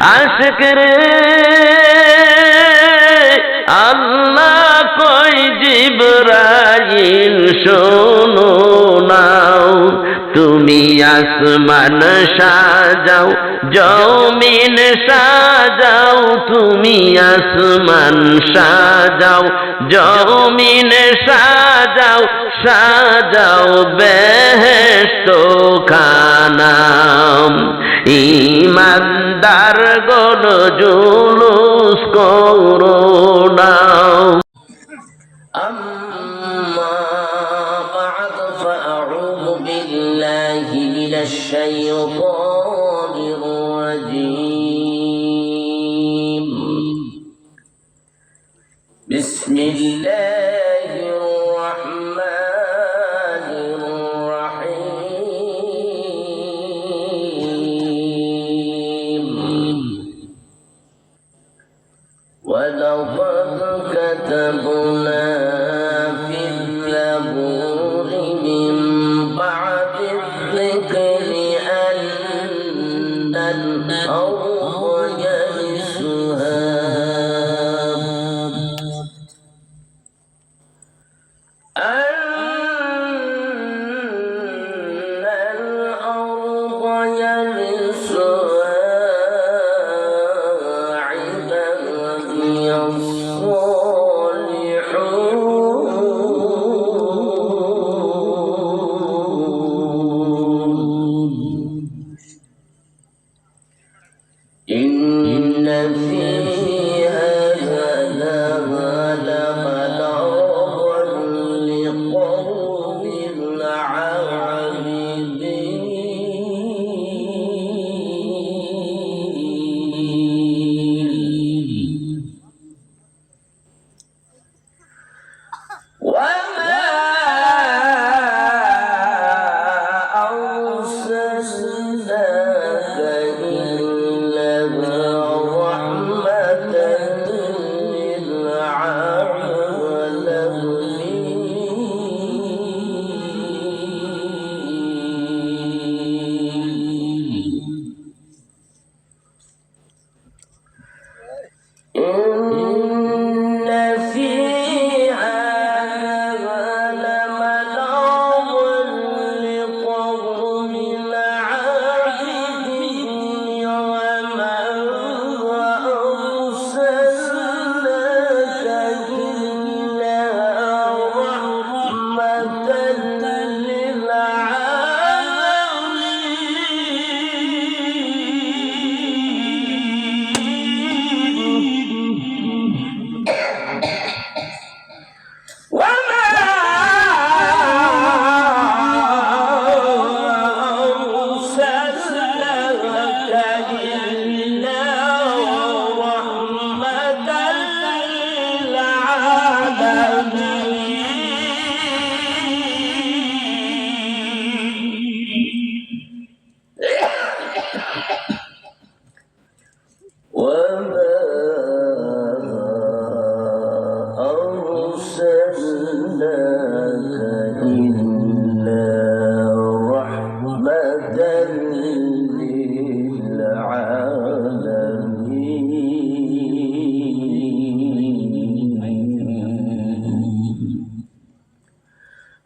আশিক রে আল্লাহ কই জিবরাইল শোনো নাও, তুমি আসমান সাজাও জমিন সাজাও, তুমি আসমান সাজাও জমিন সাজাও, সাজাও বেহেশত খানা। ইমানদার গণ জুলুস করো না। আম্মা বা'দ ফাআউযু বিল্লাহি মিনাশ শাইতানির রাজীম। বিসমিল্লাহির রাহমানির রাহিম। ওয়ালাকাদ কাতাবনা ফিল জাবুরি মিন বা'দি যিকরি আন্নাল আরদা ইয়ারিসুহা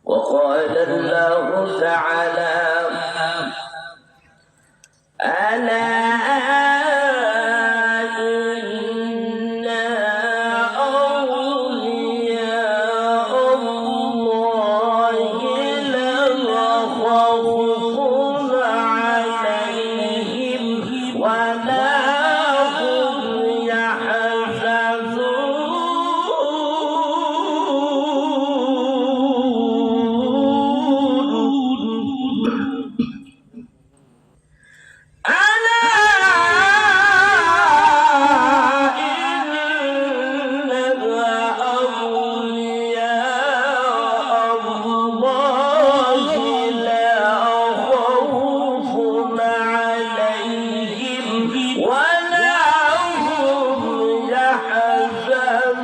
وقال الله تعالى ألا إن أولياء الله لا خوف عليهم ولا هم يحزنون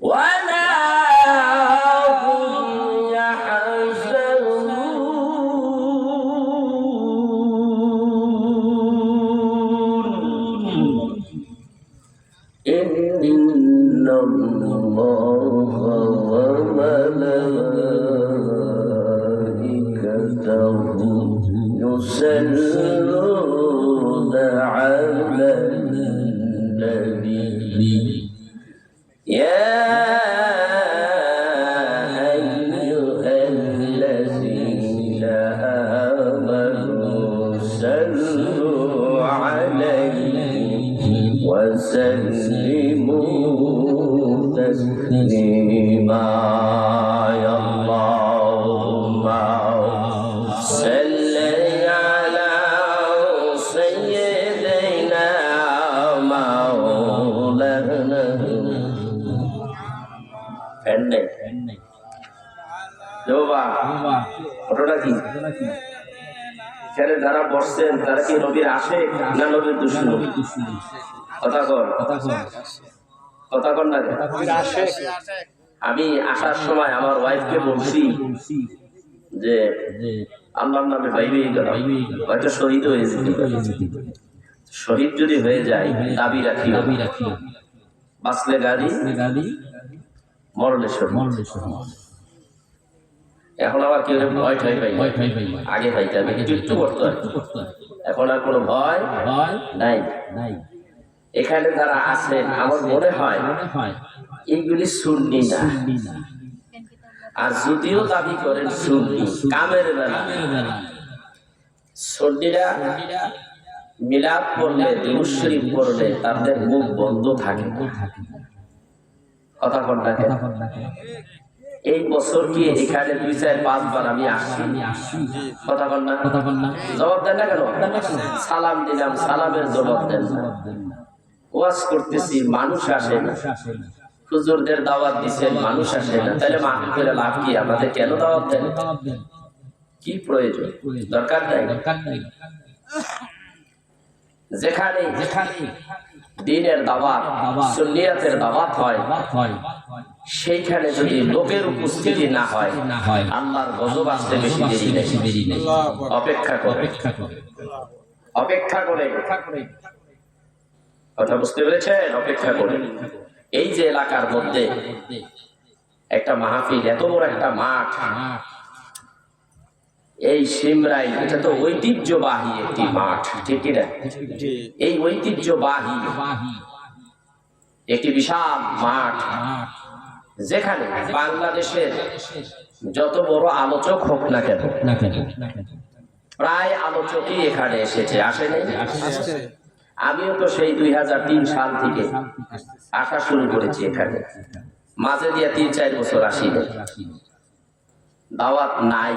ولا هم إن الله وملائكته يصلون على النبي يا أيها الذين آمنوا صلوا عليه وسلموا تسليما يا اللهم صل على سيدنا مولانا ফেন্নে জোবা ওটা কি যারা বসছেন তারা কি নবীর আশিক না নবীর দুশমন? কথা কর না। আমি আসার সময় আমার ওয়াইফকে বলছি যে আল্লাহর নামে ভাইবেই গেল, হয়তো শহীদ হয়ে যেতে পারে। শহীদ যদি হয়ে যায় দাবি রাখি, বাঁচলে গাড়ি মরলে শহীদ। এখন আবার কেউ ভয় ঠয় পাই, আগে পাইতে হবে, একটু করতে হয়। এখন আর কোনো ভয় নাই। এখানে যারা আছেন আমার মনে হয় এইগুলি সুন্নি না, আর যদিও দাবি করেন সুন্নি, কামের বেলা সুন্নিরা মিলাদ পড়লে, দুরূদ শরীফ পড়লে তাদের মুখ বন্ধ থাকে। কথা কন না। এই বছর কি এখানে 2-4-5 বার আমি আসছি? কথা কন না। জবাব দেন না কেন? সালাম দিলাম, সালামের জবাব দেন না। ওয়াজ করতেছি, মানুষ আসে না। হুজুরদের দাওয়াত দিচ্ছেন, মানুষ আসে না। তাহলে মাহফিল করে লাভ কি? আমাদের কেন দাওয়াত দেন? কি প্রয়োজন? দরকার নাই। যেখানে দ্বীনের দাওয়াত, সুন্নিয়াতের দাওয়াত হয়, সেইখানে যদি লোকের উপস্থিতি না হয়, আল্লাহর গজব আসতে বেশি দেরি নেই। অপেক্ষা করে কথা বুঝতে পেরেছেন? অপেক্ষা করে। এই যে এলাকার মধ্যে একটা মাহফিল, এত বড় একটা মাঠ, এই সিমরাই, এটা তো ঐতিহ্যবাহী একটি মাঠ, ঠিক না? এই ঐতিহ্যবাহী একটি বিশাল মাঠ, যেখানে বাংলাদেশের যত বড় আলোচক হোক না কেন, প্রায় আলোচকই এখানে এসেছে, আসে নাই? আমিও তো সেই 2003 সাল থেকে আসা শুরু করেছি এখানে। মাঝে দিয়ে 3-4 বছর আসি নাই। দাওয়াত নাই,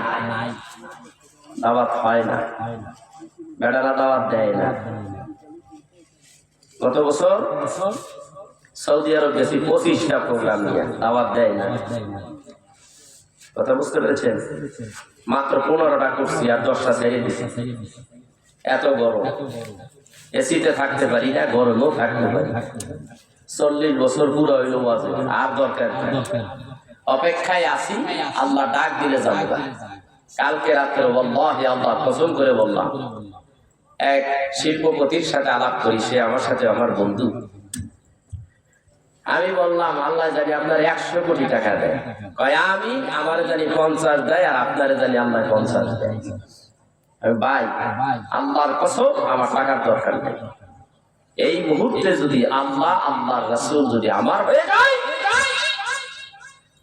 দাওয়াত হয় না, বেড়ারা দাওয়াত দেয় না। গত বছর সৌদি আরব গেছি 25টা প্রোগ্রাম নিয়ে, দাওয়াত দেয় না। কথা বুঝতে পেরেছেন? মাত্র 15টা করছি, আর 10টা ছেড়ে দিছি। এত গরম, এসিতে থাকতে পারি না, গরমও থাকতে পারি। 40 বছর পুরো হইল, আর দরকার অপেক্ষায় আছি। আল্লাহ ডাক দিলে যাবো। কালকে রাত্রে ওয়াল্লাহি, আল্লাহ কসম করে বললাম, এক শিল্পপতির সাথে আলাপ করি, সে আমার সাথে আমার বন্ধু। আমি বললাম, আল্লাহ জানি আপনার 100 কোটি টাকা দেয়। কয় আমি আমার জানি 50 দেয়, আর আপনারে জানি আল্লাহ 50 দেয়। ভাই, আল্লাহর কসম আমার টাকার দরকার নেই। এই মুহূর্তে যদি আল্লাহর রাসূল যদি আমার হয়ে যায়,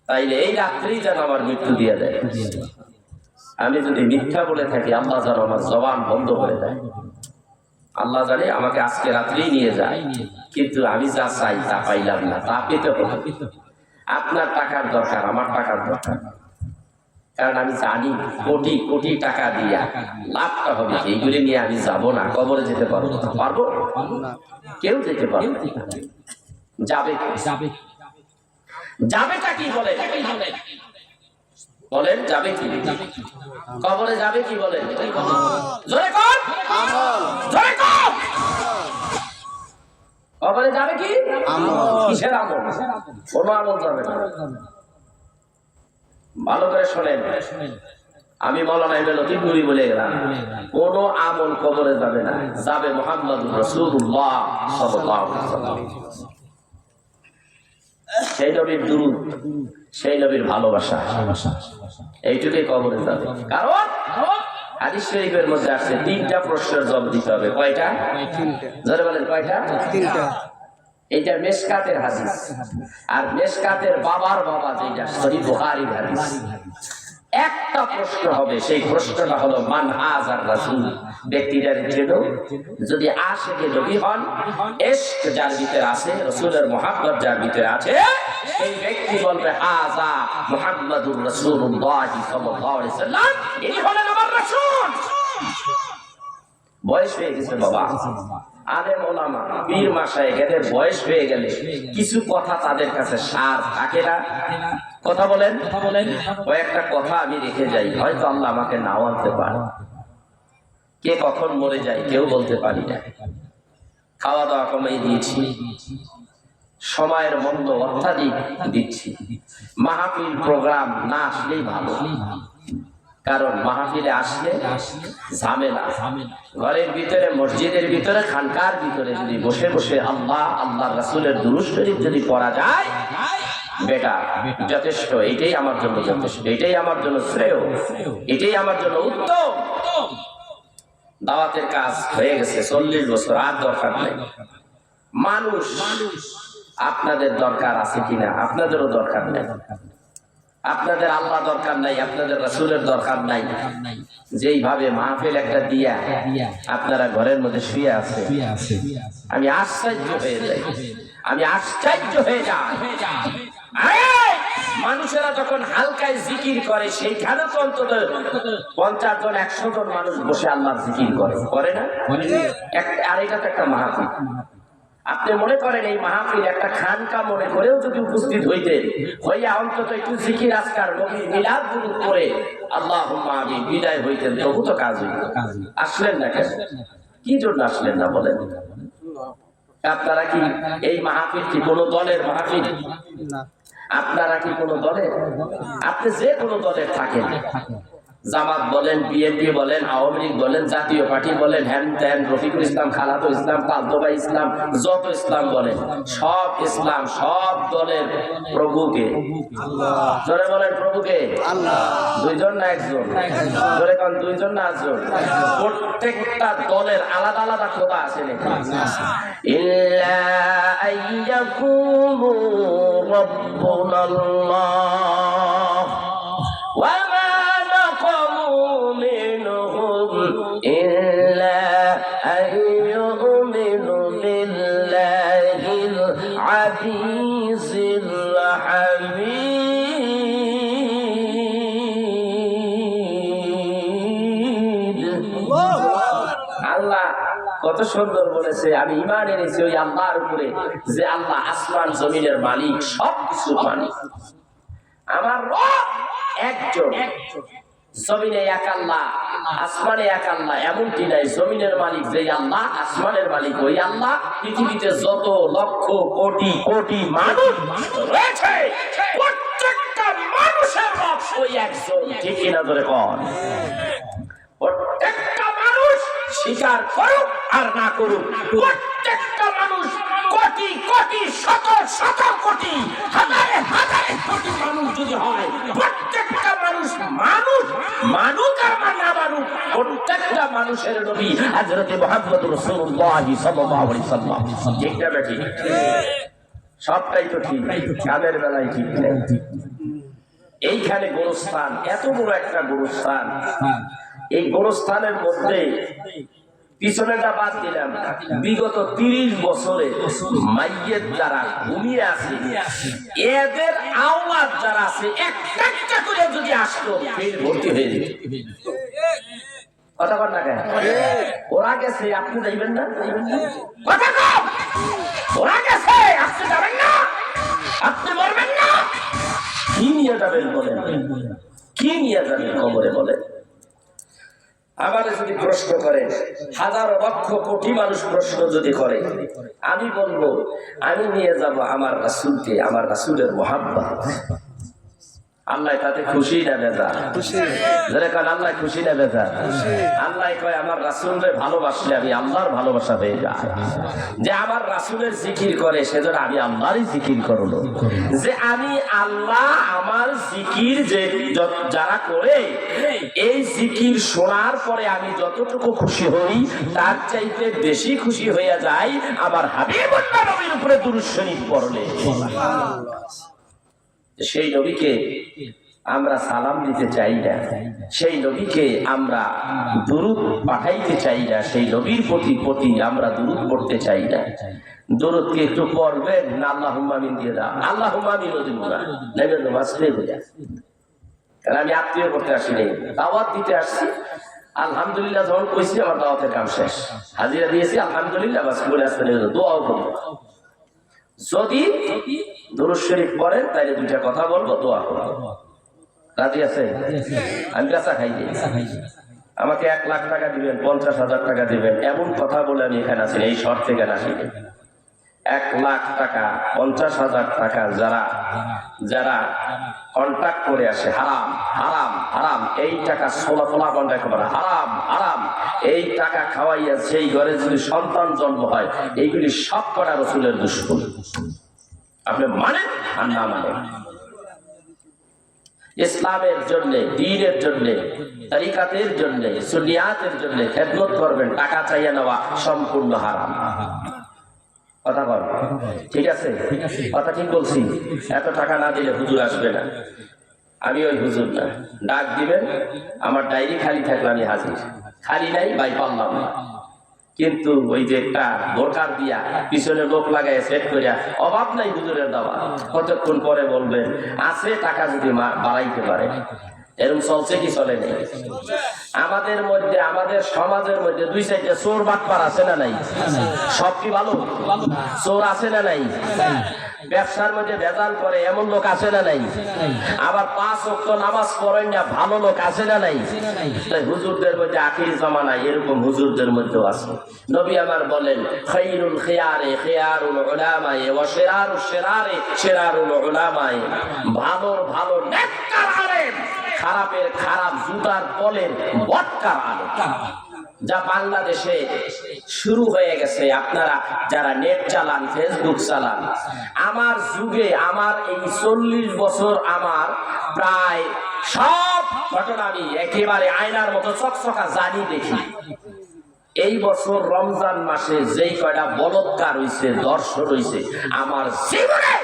তাইলে এই রাত্রেই যেন আমার মৃত্যু দিয়ে দেয়। আমি যদি মিথ্যা বলে থাকি, আল্লাহ যেন আমার জবান বন্ধ করে দেয়। আল্লাহ জানে আমাকে আজকে রাত্রেই নিয়ে যায়, কিন্তু আমি যা চাই তা পাইলাম না, তা পেতে হবে। আপনার টাকার দরকার, আমার টাকার দরকার, কারণ আমি জানি কোটি কোটি টাকা দিয়া লাভটা হবে। এইগুলি নিয়ে আমি যাব না, কবরে যেতে পারবো না। পারবো? কেউ যেতে পারবে। যাবেটা কি বলেন? যাবে কি? কবরে যাবে কি বলেন? জোরে কর, জোরে কর। কবরে যাবে কি? কিসের আমল? কোনো আমল যাবে না। ভালো করে শোনেন, আমি মাওলানা লতিফুরি বলে গেলাম, কোন আমল কবরে যাবে না, যাবে মুহাম্মদুর রাসূলুল্লাহ সাল্লাল্লাহু আলাইহি ওয়াসাল্লাম। সেই নবীর দুরূদ, সেই নবীর ভালোবাসা, এইটুকুই কবরে যাবে। কারণ হাদিস শরীফের মধ্যে আছে 3টা প্রশ্নের জবাব দিতে হবে। কয়টা? জোরে বলেন কয়টা? 3টা। এইটা মেশকাতের হাদিস, আর মেশকাতের বাবার বাবা যেটা সহিহ বুখারীর হাদিস। একটা প্রশ্ন হবে, সেই প্রশ্নটা হলো মান হাযার রাসূল, ব্যক্তিটার জন্য যদি আশিকে নবী হন, ইশক যার ভিতরে আছে, রাসূলের মহব্বত যার ভিতরে আছে, সেই ব্যক্তি বলবে হাযা মুহাম্মাদুর রাসূলুল্লাহ সাল্লাল্লাহু আলাইহি ওয়াসাল্লাম, ইনি হলেন আমার রাসূল। বয়স হয়ে গেছে বাবা, আলেম ওলামা পীর মাশায়েখ এদের বয়স হয়ে গেলে কিছু কথা তাদের কাছে সার থাকে না। কথা বলেন, কয়েকটা কথা আমি রেখে যাই, হয়তো আল্লাহ আমাকে নাও আনতে পারে। কে কখন মরে যায় কেউ বলতে পারি না। খাওয়া দাওয়া কমিয়ে দিয়েছি, সময়ের মূল্য অত্যাধিক দিচ্ছি, মাহফিল প্রোগ্রাম না আসলেই ভালো। কারণ মাহফিলে আসলে ঝামেলা, ঘরের ভিতরে, মসজিদের ভিতরে, খানকার ভিতরে যদি বসে বসে আল্লাহ আল্লাহর রাসূলের দুরূদ শরীফ যদি পড়া যায়, বেটা যথেষ্ট, এটাই আমার জন্য যথেষ্ট, এটাই আমার জন্য শ্রেয়, এটাই আমার জন্য উত্তম। দাওয়াতের কাজ হয়ে গেছে 40 বছর, আর দরকার নেই। মানুষ আপনাদের দরকার আছে কিনা? আপনাদেরও দরকার নেই। আপনাদের আল্লাহ দরকার নাই, আপনাদের রাসূলের দরকার নাই। যেইভাবে মাহফিল একটা দিয়া আপনারা ঘরের মধ্যে শুয়ে আছে, আমি আশ্চর্য হয়ে যাই, আমি আশ্চর্য হয়ে যাই। মানুষেরা যখন হালকায় জিকির করে, সেইখানে তো অন্তত 50 জন 100 জন মানুষ বসে আল্লাহর জিকির করে না? আর এটা তো একটা মাহফিল। আপনি মনে করেন এই মাহফিল একটা খানকা মনে করেও যদি উপস্থিত হইতেন, হইয়া অন্তত একটু জিকির আজকার নবীর মিলাদ দুরূদ পড়ে আল্লাহুম্মা আমিন বিদায় হইতেন, তবু তো কাজ হইত। আসলেন না কেন? কি জন্য আসলেন না বলেন? আপনারা কি এই মাহফিল কি কোনো দলের মাহফিল? আপনারা কি কোনো দলের? আপনি যে কোনো দলের থাকেন, জামাত বলেন, বিএনপি বলেন, আওয়ামী লীগ বলেন, জাতীয় পার্টি বলেন, হ্যান ত্যান, রফিকুল ইসলাম, খালাতো ইসলাম, পালতোবা ইসলাম, যত ইসলাম বলেন, সব ইসলাম, সব দলের প্রভুকে আল্লাহ। জোরে বলেন প্রভুকে আল্লাহ। দুইজন না একজন? জোরে কোন দুইজন না একজন? প্রত্যেকটা দলের আলাদা আলাদা খোদা আছে নাকি? ইল্লা আইয়াকুমু রাব্বুনাল্লাহ ওয়া إلا أن يؤمنوا بالله العزيز الحميد। আল্লাহ কত সুন্দর বলেছে, আমি ঈমান এনেছি ওই আল্লাহর উপরে, যে আল্লাহ আসমান জমিনের মালিক, সব কিছুর মালিক। আমার রব একজন, জমিনে এক আল্লাহ, আসমানে এক আল্লাহ, এমনটি নাই। জমিনের মালিক যেই আল্লাহ, আসমানের মালিক ওই আল্লাহ। পৃথিবীতে যত লক্ষ কোটি কোটি মানুষ রয়েছে, প্রত্যেকটা মানুষের রব ওই একজন। ঠিক কিনা ধরে কন? প্রত্যেকটা মানুষ স্বীকার করুক আর না করুক, প্রত্যেকটা মানুষ, কোটি কোটি শত শত কোটি হাজারে হাজারে কোটি মানুষ যদি হয়, প্রত্যেকটা মানুষ মানুক আর না মানুক, প্রত্যেকটা মানুষের নবী হযরত মুহাম্মদুর রাসূলুল্লাহ সাল্লাল্লাহু আলাইহি ওয়াসাল্লাম। ঠিক না বেটি? সবটাই তো ঠিক, কালের বেলায় ঠিক নেই। এইখানে গোরস্থান, এত বড় একটা গোরস্থান, এই গোরস্থানের মধ্যে পিছনেটা বাদ দিলাম, বিগত 30 বছরে মাইয়েত যারা ঘুমিয়ে আছে, এদের আওলাদ যারা আছে, একটা করে যদি আসতো ফের ভর্তি হয়ে যেত। কথা বল না কেন? ওরা গেছে, আপনি যাইবেন না? কথা কম। ওরা গেছে, আপনি যাবেন না? আপনি মরবেন না? কি নিয়ে যাবেন বলেন? কি নিয়ে যাবেন কবরে বলেন? আমাদের যদি প্রশ্ন করে, হাজার লক্ষ কোটি মানুষ প্রশ্ন যদি করে, আমি বলবো আমি নিয়ে যাব আমার রাসূলকে, আমার রাসূলের মুহাব্বত। আল্লাহ তাতে খুশি না বেজার? যারা কারণ আল্লাহ খুশি না বেজার? আল্লাহ কয় আমার রাসূলকে ভালোবাসলে আমি আল্লাহর ভালোবাসা পেয়ে যাই। যে আমার রাসূলের জিকির করে সেজন্য আমি আল্লাহরই জিকির করব। যে আমি আল্লাহ আমার জিকির যে যারা করে এই জিকির শোনার পরে আমি যতটুকু খুশি হই তার চাইতে বেশি খুশি হয়ে যাই আমার হাবিবুল্লাহ নবীর উপরে দুরূদ শরীফ পড়লে। সেই নবীকে আমরা সালাম দিতে চাই না, সেই নবীকে আমরা দুরূদ পাঠাইতে চাই না, সেই নবীর প্রতি আমরা দুরূদ পড়তে চাই না। দুরূদকে একটু পড়বেন না, আল্লাহুম্মা আমিন দিয়ে দাও, আল্লাহুম্মা আমিন দিব না, নেবে নামাজ পড়ে যায়। কারণ আমি আত্মীয় করতে আসিনি, দাওয়াত দিতে আসছি। আলহামদুলিল্লাহ যখন কইছি আমার দাওয়াতের কাম শেষ, হাজিরা দিয়েছি আলহামদুলিল্লাহ, বাস বলে আসতে দোয়াও করবো। যদি দুরূদ শরীফ পড়েন তাইলে দুইটা কথা বলবো, দোয়া করবো। রাজি আছে? আমি বেচা খাই দিই, আমাকে 1 লাখ টাকা দিবেন, 50,000 টাকা দিবেন, এমন কথা বলে আমি এখানে আছি, এই শর্ত থেকে আসি। 1 লাখ টাকা 50,000 টাকা যারা কন্ট্রাক্ট করে আসে, হারাম হারাম হারাম, এই টাকা সোলা কন্ট্রাক্ট করে হারাম হারাম, এই টাকা খাওয়াইয়া সেই ঘরে যদি সন্তান জন্ম হয়, এইগুলি সব করা রাসূলের দুশমন। আপনি মানেন আর না মানেন, ইসলামের জন্য, দ্বীনের জন্য, তরিকাতের জন্য, সুন্নিয়াতের জন্য খেদমত করবেন, টাকা চাইয়া নেওয়া সম্পূর্ণ হারাম। কথা বল ঠিক আছে? কথা ঠিক বলছি? এত টাকা না দিলে হুজুর আসবে না। আমি ওই হুজুর না, ডাক দিবেন, আমার ডায়েরি খালি থাকলে আমি হাজির, খালি নাই ভাই পারলাম না। কিন্তু ওই যে একটা দরকার দিয়া পিছনে লোক লাগাই সেট করিয়া, অভাব নাই হুজুরের দাওয়া, কতক্ষণ পরে বলবেন আছে টাকা যদি বাড়াইতে পারে। এরকম চলছে কি চলে নেই? আমাদের মধ্যে, আমাদের সমাজের মধ্যে 2-4টা চোর বাটপার আছে না নাই? সব কি ভালো? চোর আছে না নাই? ব্যবসার মধ্যে ভেজাল করে এমন লোক আছে না নাই? আবার 5 ওয়াক্ত নামাজ পড়েন না ভালো লোক আছে না নাই? তাই হুজুরদের মধ্যে আখির জামানায় এরকম হুজুরদের মধ্যেও আছে। নবী আমার বলেন খায়রুল খিয়ারে খিয়ারুল উলামায়ে ওয়া শিরারুশ শিরারে শিরারুল উলামায়ে, ভালোর ভালো নেককার আলেম, খারাপের খারাপ জুতার তলের বটকার আলেম। যা বাংলাদেশে শুরু হয়ে গেছে, আপনারা যারা নেট চালান, ফেসবুক চালান, আমার যুগে, আমার এই 40 বছর, আমার প্রায় সব ঘটনা আমি একেবারে আয়নার মতো চকচকা জানি, দেখি। এই বছর রমজান মাসে যেই কয়টা বলৎকার হইছে, দর্শন হইছে, আমার জীবনে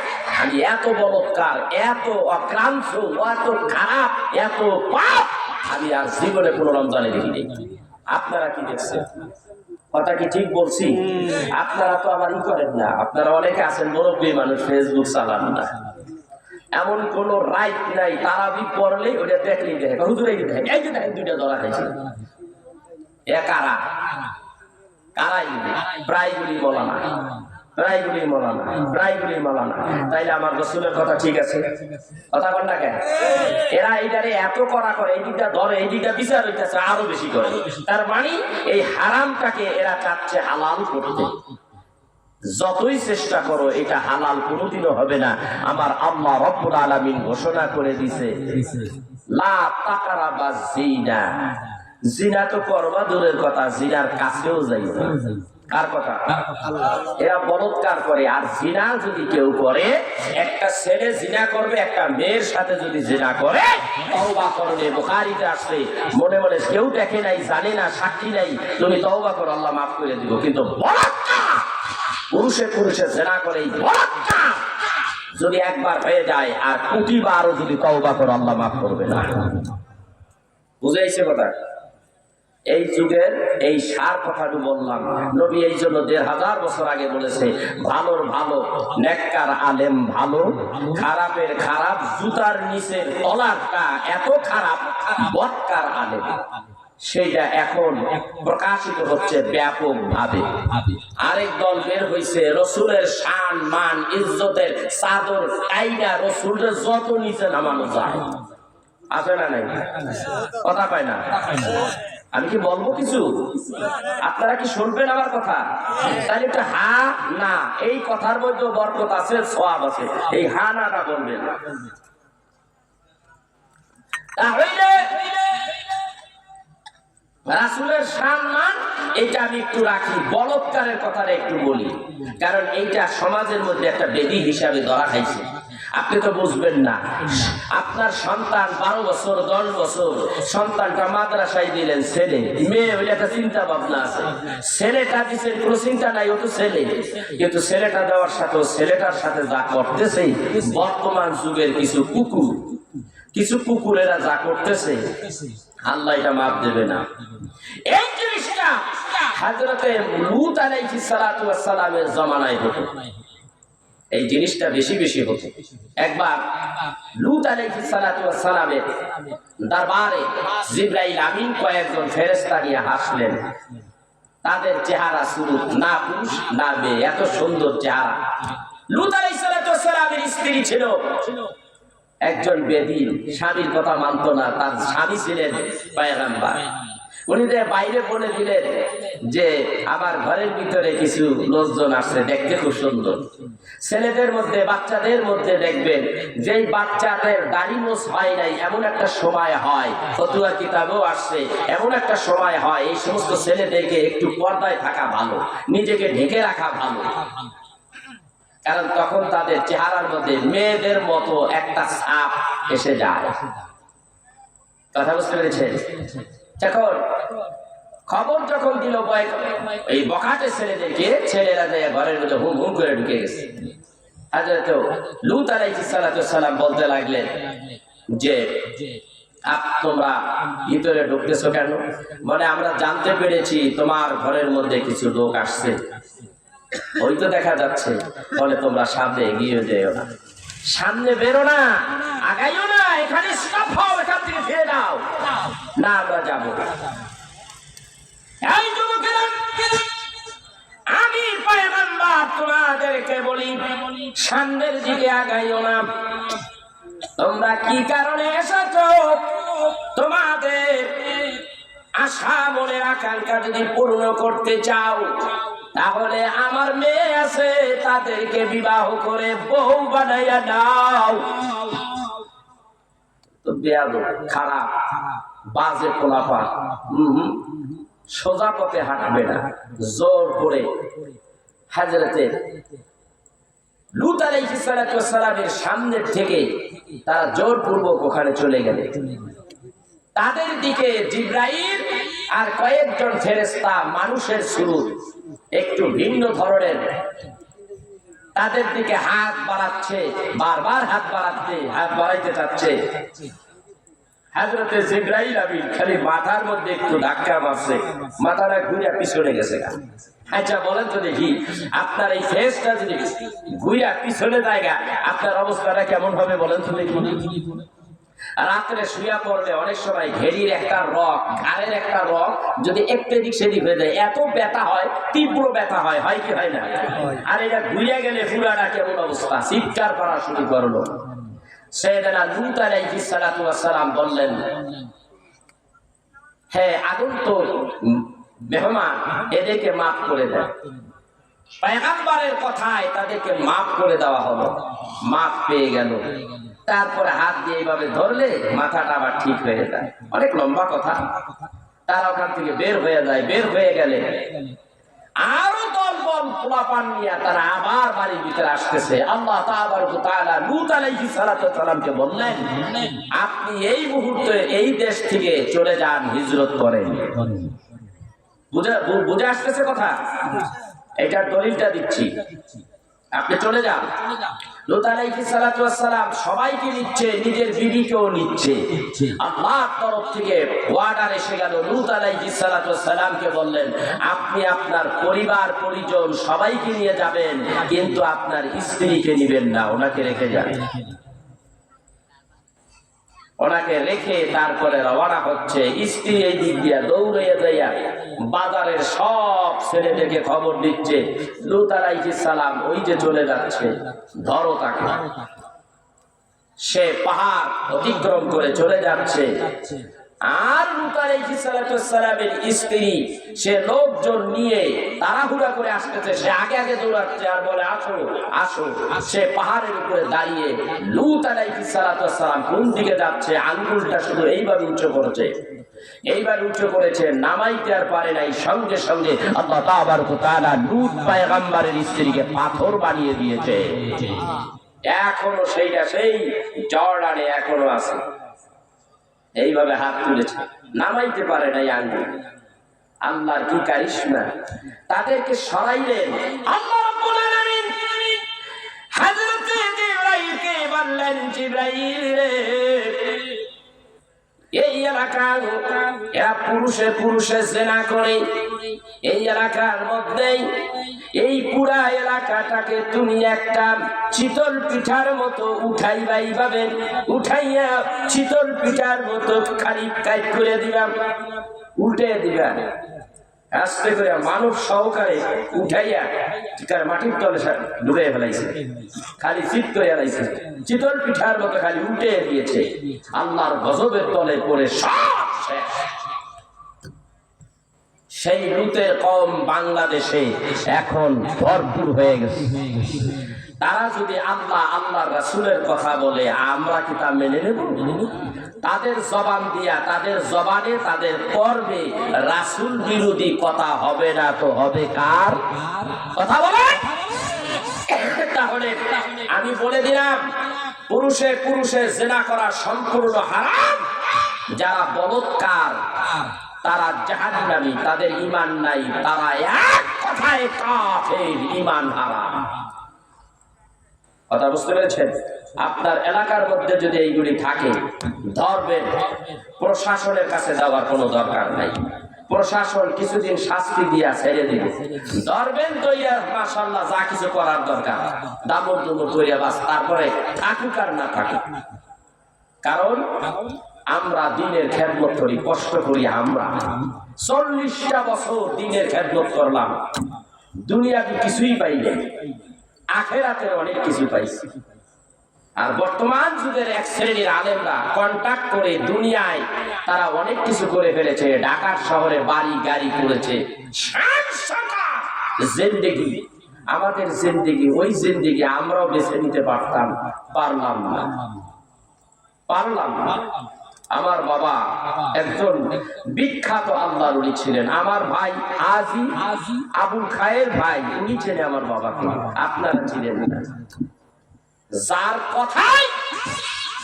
আমি এত বলৎকার, এত অক্রান্ত, এত খারাপ, এত পাপ আমি আর জীবনে কোনো রমজানে দেখিনি। আপনারা কি দেখছেন? কথা কি ঠিক বলছি? আপনারা তো আবার ই করেন না, আপনারা অনেকে আছেন মুরব্বী মানুষ, ফেসবুক চালান না, এমন কোন রাইট নাই, তারাবি পড়লে ওটা দেখলেই দেখে হুজুর এই দেখে, এই যে দেখেন 2টা ধরা খাইছে, এ কারা? কারাই প্রায়গুলি বলা না, প্রায়গুলি মলানা, প্রায়গুলি মলানা। তাইলে আমার রাসূলের কথা ঠিক আছে? কথা বল না কেন? এরা এইটারে এত করা করে, এই দিকটা ধরে, এই দিকটা বিচার হইতেছে, আরো বেশি করে। তার মানে এই হারামটাকে এরা চাচ্ছে হালাল করতে। যতই চেষ্টা করো এটা হালাল কোনোদিনও হবে না। আমার আল্লাহ রব্বুল আলামিন ঘোষণা করে দিয়েছে, লা তাকরাবাজ জিনা, জিনা তো করবা দূরের কথা, জিনার কাছেও যাইও না। কার কথা? এরা বলৎকার করে। আর জিনা যদি কেউ করে, একটা ছেলে জিনা করবে একটা মেয়ের সাথে যদি জিনা করে, তওবা করবে। বুখারীতে আসছে, মনে মনে কেউ দেখে নাই, জানে না, সাক্ষী নাই, তুমি তওবা করো, আল্লাহ মাফ করে দিব। কিন্তু বলৎকার, পুরুষে পুরুষে জিনা করে, এই বলৎকার যদি একবার হয়ে যায় আর 20 বারও যদি তওবা করো, আল্লাহ মাফ করবে না। বুঝাইছে কথা? এই যুগের এই সার কথাটা বললাম। নবী এই জন্য 1500 বছর আগে বলেছে, ভালোর ভালো নেককার আলেম ভালো, খারাপের খারাপ জুতার নিচের তলাটা এত খারাপ বটকার আলেম। সেইটা এখন প্রকাশিত হচ্ছে ব্যাপক ভাবে। আরেক দল বের হয়েছে, রসুলের শান মান ইজ্জতের চাদর টাইনা রসুলের যত নিচে নামানো যায়। আছে না নাই? কথা পায় না? আমি কি বলবো কিছু? আপনারা কি শুনবেন আমার কথা? তাহলে একটা হা না, এই কথার মধ্যে বরকত আছে, সওয়াব আছে। এই হা নাটা বলবেন। তাহলে রাসূলের সম্মান এটা আমি একটু রাখি, বলৎকারের কথাটা একটু বলি, কারণ এইটা সমাজের মধ্যে একটা বেদি হিসাবে ধরা খাইছে। আপনি তো বুঝবেন না, আপনার সন্তান 12 বছর 10 বছর, সন্তানটা মাদ্রাসায় দিলেন, ছেলে মেয়ে হইলে একটা চিন্তা ভাবনা আছে, ছেলেটা দিচ্ছেন কোনো চিন্তা নাই, ও তো ছেলে, কিন্তু ছেলেটা দেওয়ার সাথে ছেলেটার সাথে যা করতেছে বর্তমান যুগের কিছু কুকুরেরা যা করতেছে, আল্লাহ এটা মাফ দেবে না। এই জিনিসটা হযরতে লূত আলাইহিস সালাতু ওয়াস সালামের জামানায় হতো, এই জিনিসটা বেশি বেশি হতো। একবার লূত আলাইহিস সালাতু ওয়াস সালামের দরবারে জিবরাইল আমিন কয়েকজন ফেরেশতা নিয়ে আসলেন। তাদের চেহারা সুরত, না পুরুষ না মেয়ে, এত সুন্দর চেহারা। লূত আলাইহিস সালাতু ওয়াস সালামের স্ত্রী ছিল একজন বেদীন, স্বামীর কথা মানত না, তার স্বামী ছিলেন পয়গম্বর। উনি বাইরে বলে দিলেন যে আমার ঘরের ভিতরে কিছু লোকজন আসছে, দেখতে খুব সুন্দর। ছেলেদের মধ্যে বাচ্চাদের মধ্যে দেখবেন যেই বাচ্চাদের দাড়ি মোছ হয় নাই, এমন একটা সময় হয়, ফতুয়া কিতাবেও আসছে, এমন একটা সময় হয় এই সমস্ত ছেলেদেরকে একটু পর্দায় থাকা ভালো, নিজেকে ঢেকে রাখা ভালো, কারণ তখন তাদের চেহারার মধ্যে মেয়েদের মতো একটা ছাপ এসে যায়। কথা বুঝতে পেরেছেন? এখন খবর যখন দিল এই বখাটে ছেলেদেরকে, ছেলেরা যায় ঘরের মধ্যে হুম হুম করে ঢুকে গেছে। হযরত লূত আলাইহিস সালাতু ওয়াস সালাম বলতে লাগলেন যে তোমরা ভিতরে ঢুকতেছো কেন? মানে আমরা জানতে পেরেছি তোমার ঘরের মধ্যে কিছু লোক আসছে, ওই তো দেখা যাচ্ছে, বলে তোমরা সামনে এগিয়ে যেও না, সামনে বেরো না, আগাইও না, এখানে স্টপ হও, এখান থেকে ফিরে যাও, না আমরা যাবো। এই যুবকেরা, আমি পয়গম্বর তোমাদেরকে বলি সামনের দিকে আগাইও না। তোমরা কি কারণে এসেছো? তোমাদের আশা মনের আকাঙ্ক্ষা যদি পূর্ণ করতে চাও, তাহলে আমার মেয়ে আছে, তাদেরকে বিবাহ করে বউ বানাইয়া দাও। তো বেয়াদব, খারাপ, বাজে পোলাপান, সোজা পথে হাঁটবে না, জোর করে হযরতে লূত আলাইহিস সালাতু ওয়াস সালামের সামনের থেকে তারা জোরপূর্বক ওখানে চলে গেল। তাদের দিকে জিবরাইল আর কয়েকজন ফেরেশতা মানুষের সুরত, একটু ভিন্ন ধরনের, তাদের দিকে হাত বাড়াচ্ছে, বারবার হাত বাড়াইতে চাচ্ছে। হযরতে জিবরাইল আমিন খালি মাথার মধ্যে একটু ধাক্কা মারছে, মাথাটা ঘুরে পিছনে গেছে। আচ্ছা বলেন তো দেখি, আপনার এই ফেসটা যদি ঘুরে পিছনে জায়গা, আপনার অবস্থাটা কেমন হবে বলেন তো দেখি। রাত্রে শুয়ে পড়লে অনেক সময় ঘেরির একটা রক, ঘাড়ের একটা রক যদি একটু এদিক সেদিক হয়ে যায়, এত ব্যথা হয়, তীব্র ব্যথা হয়, হয় কি হয় না? আর এটা ঘুরে গেলে পুরাটা কেমন অবস্থা, চিৎকার করা শুরু করলো। সাইয়েদনা লূত আলাইহিস সালাতু ওয়াস সালাম বললেন, হে আগন্তুক মেহমান, এদেরকে মাফ করে দেন। পয়গম্বরের কথায় তাদেরকে মাফ করে দেওয়া হলো, মাফ পেয়ে গেল। তারপরে হাত দিয়ে এইভাবে ধরলে মাথাটা আবার ঠিক হয়ে যায়। অনেক লম্বা কথা। তারা ওখান থেকে বের হয়ে যায়। বের হয়ে গেলে আরো দলবল পোলাপান নিয়ে তারা আবার বাড়ির ভিতরে আসতেছে। আল্লাহ তাবারক তাআলা লূত আলাইহিস সালাতু ওয়াস সালামকে বললেন, আপনি এই মুহূর্তে এই দেশ থেকে চলে যান, হিজরত করেন। বুঝে আসতেছে কথা? এটার দলিলটা দিচ্ছি, আপনি চলে যান। লূত আলাইহিস সালাতু ওয়াস সালাম সবাইকে নিচ্ছে, নিজের বিবিকেও নিচ্ছে। আল্লাহর তরফ থেকে ওয়ার্ডার এসে গেল। লূত আলাইহিস সালাতু ওয়াস সালামকে বললেন, আপনি আপনার পরিবার পরিজন সবাইকে নিয়ে যাবেন, কিন্তু আপনার স্ত্রীকে নেবেন না, ওনাকে রেখে যান। ওনাকে রেখে তারপরে রওনা হচ্ছে। স্ত্রী এই দিক দিয়া দৌড়াইয়া যাইয়া বাজারের সব ছেলেদেরকে খবর দিচ্ছে, লূত আলাইহিস সালাম ওই যে চলে যাচ্ছে, ধরো তাকে। সে পাহাড় অতিক্রম করে চলে যাচ্ছে। আর লূত আলাইহিস সালামের স্ত্রী সে লোকজন নিয়ে তাড়াহুড়া করে আসতেছে, সে আগে আগে দৌড়াচ্ছে আর বলে আসো আসো। সে পাহাড়ের উপরে দাঁড়িয়ে লূত আলাইহিস সালাম কোন দিকে যাচ্ছে আঙ্গুলটা শুধু এইভাবে উঁচু করেছে, এইবার উঁচু করেছে, নামাইতে আর পারে নাই। সঙ্গে সঙ্গে আল্লাহ তাবারক ওয়া তাআলা লূত পয়গম্বরের স্ত্রীকে পাথর বানিয়ে দিয়েছে। এখনো সেইটা সেই জর্ডানে এখনো আছে, এইভাবে হাত তুলেছে, নামাইতে পারে নাই আঙ্গুল। আল্লাহর কি কারিশমা! তাদেরকে সরাইলেন আল্লাহ রাব্বুল আলামিন। হযরত জিবরাইলকে বললেন, জিবরাইল রে, এই এলাকা এরা পুরুষে পুরুষে জিনা করে, এই এলাকার মধ্যে এই পুরা এলাকাটাকে তুমি একটা চিতল পিঠার মতো উঠাইবা, এইভাবে উঠাইয়া চিতল পিঠার মতো খালি কাজ করে দিবাম, উল্টে দিবা, আস্তে করে মানব সহকারে উঠাইয়া মাটির তলে ডুবে ফেলাইছে, খালি চিত করে ফেলাইছে, চিতল পিঠার মতো খালি উল্টে দিয়েছে। আল্লাহর গজবের তলে পড়ে সব শেষ। সেই লূতের কওম বাংলাদেশে এখন ভরপুর হয়ে গেছে। তারা যদি আল্লাহ আল্লাহর রাসূলের কথা বলে, আমরা কি তা মেনে নেব? তাদের জবান দিয়া, তাদের জবানে, তাদের কর্মে রাসূল বিরোধী কথা হবে না তো হবে কার কথা বলে? তাহলে আমি বলে দিলাম, পুরুষে পুরুষে জিনা করা সম্পূর্ণ হারাম। যারা বলৎকার তারা জাহান্নামী, তাদের ঈমান নাই, তারা এক কথায় কাফের, ঈমান হারাম। কথা বুঝতে পেরেছেন? আপনার এলাকার মধ্যে যদি এইগুলি থাকে, ধরবেন, প্রশাসনের কাছে যাওয়ার কোনো দরকার নাই। প্রশাসন কিছুদিন শাস্তি দিয়া ছেড়ে দিবে। ধরবেন তৈরি, মাশাআল্লাহ, যা কিছু করার দরকার দামর দুমর তৈরি, বাস, তারপরে থাকুক আর না থাকুক। কারণ আমরা দিনের খেদমত করি, কষ্ট করি। আমরা 40টা বছর দিনের খেদমত করলাম, দুনিয়াতে কিছুই পাইনি, আখিরাতের অনেক কিছু পাইছি। আর বর্তমান যুগের এক শ্রেণীর আলেমরা কন্টাক্ট করে দুনিয়ায় তারা অনেক কিছু করে ফেলেছে। ঢাকার শহরে বাড়ি গাড়ি করেছে। জিন্দেগি, আমাদের জিন্দেগি, ওই জিন্দেগি আমরাও বেছে নিতে পারতাম, পারলাম না। আমার বাবা একজন বিখ্যাত আল্লাহর ওলি ছিলেন। আমার ভাই আজি আবুল খায়ের ভাই, উনি ছিলেন আমার বাবাকে, আপনারা ছিলেন না। যার কথায়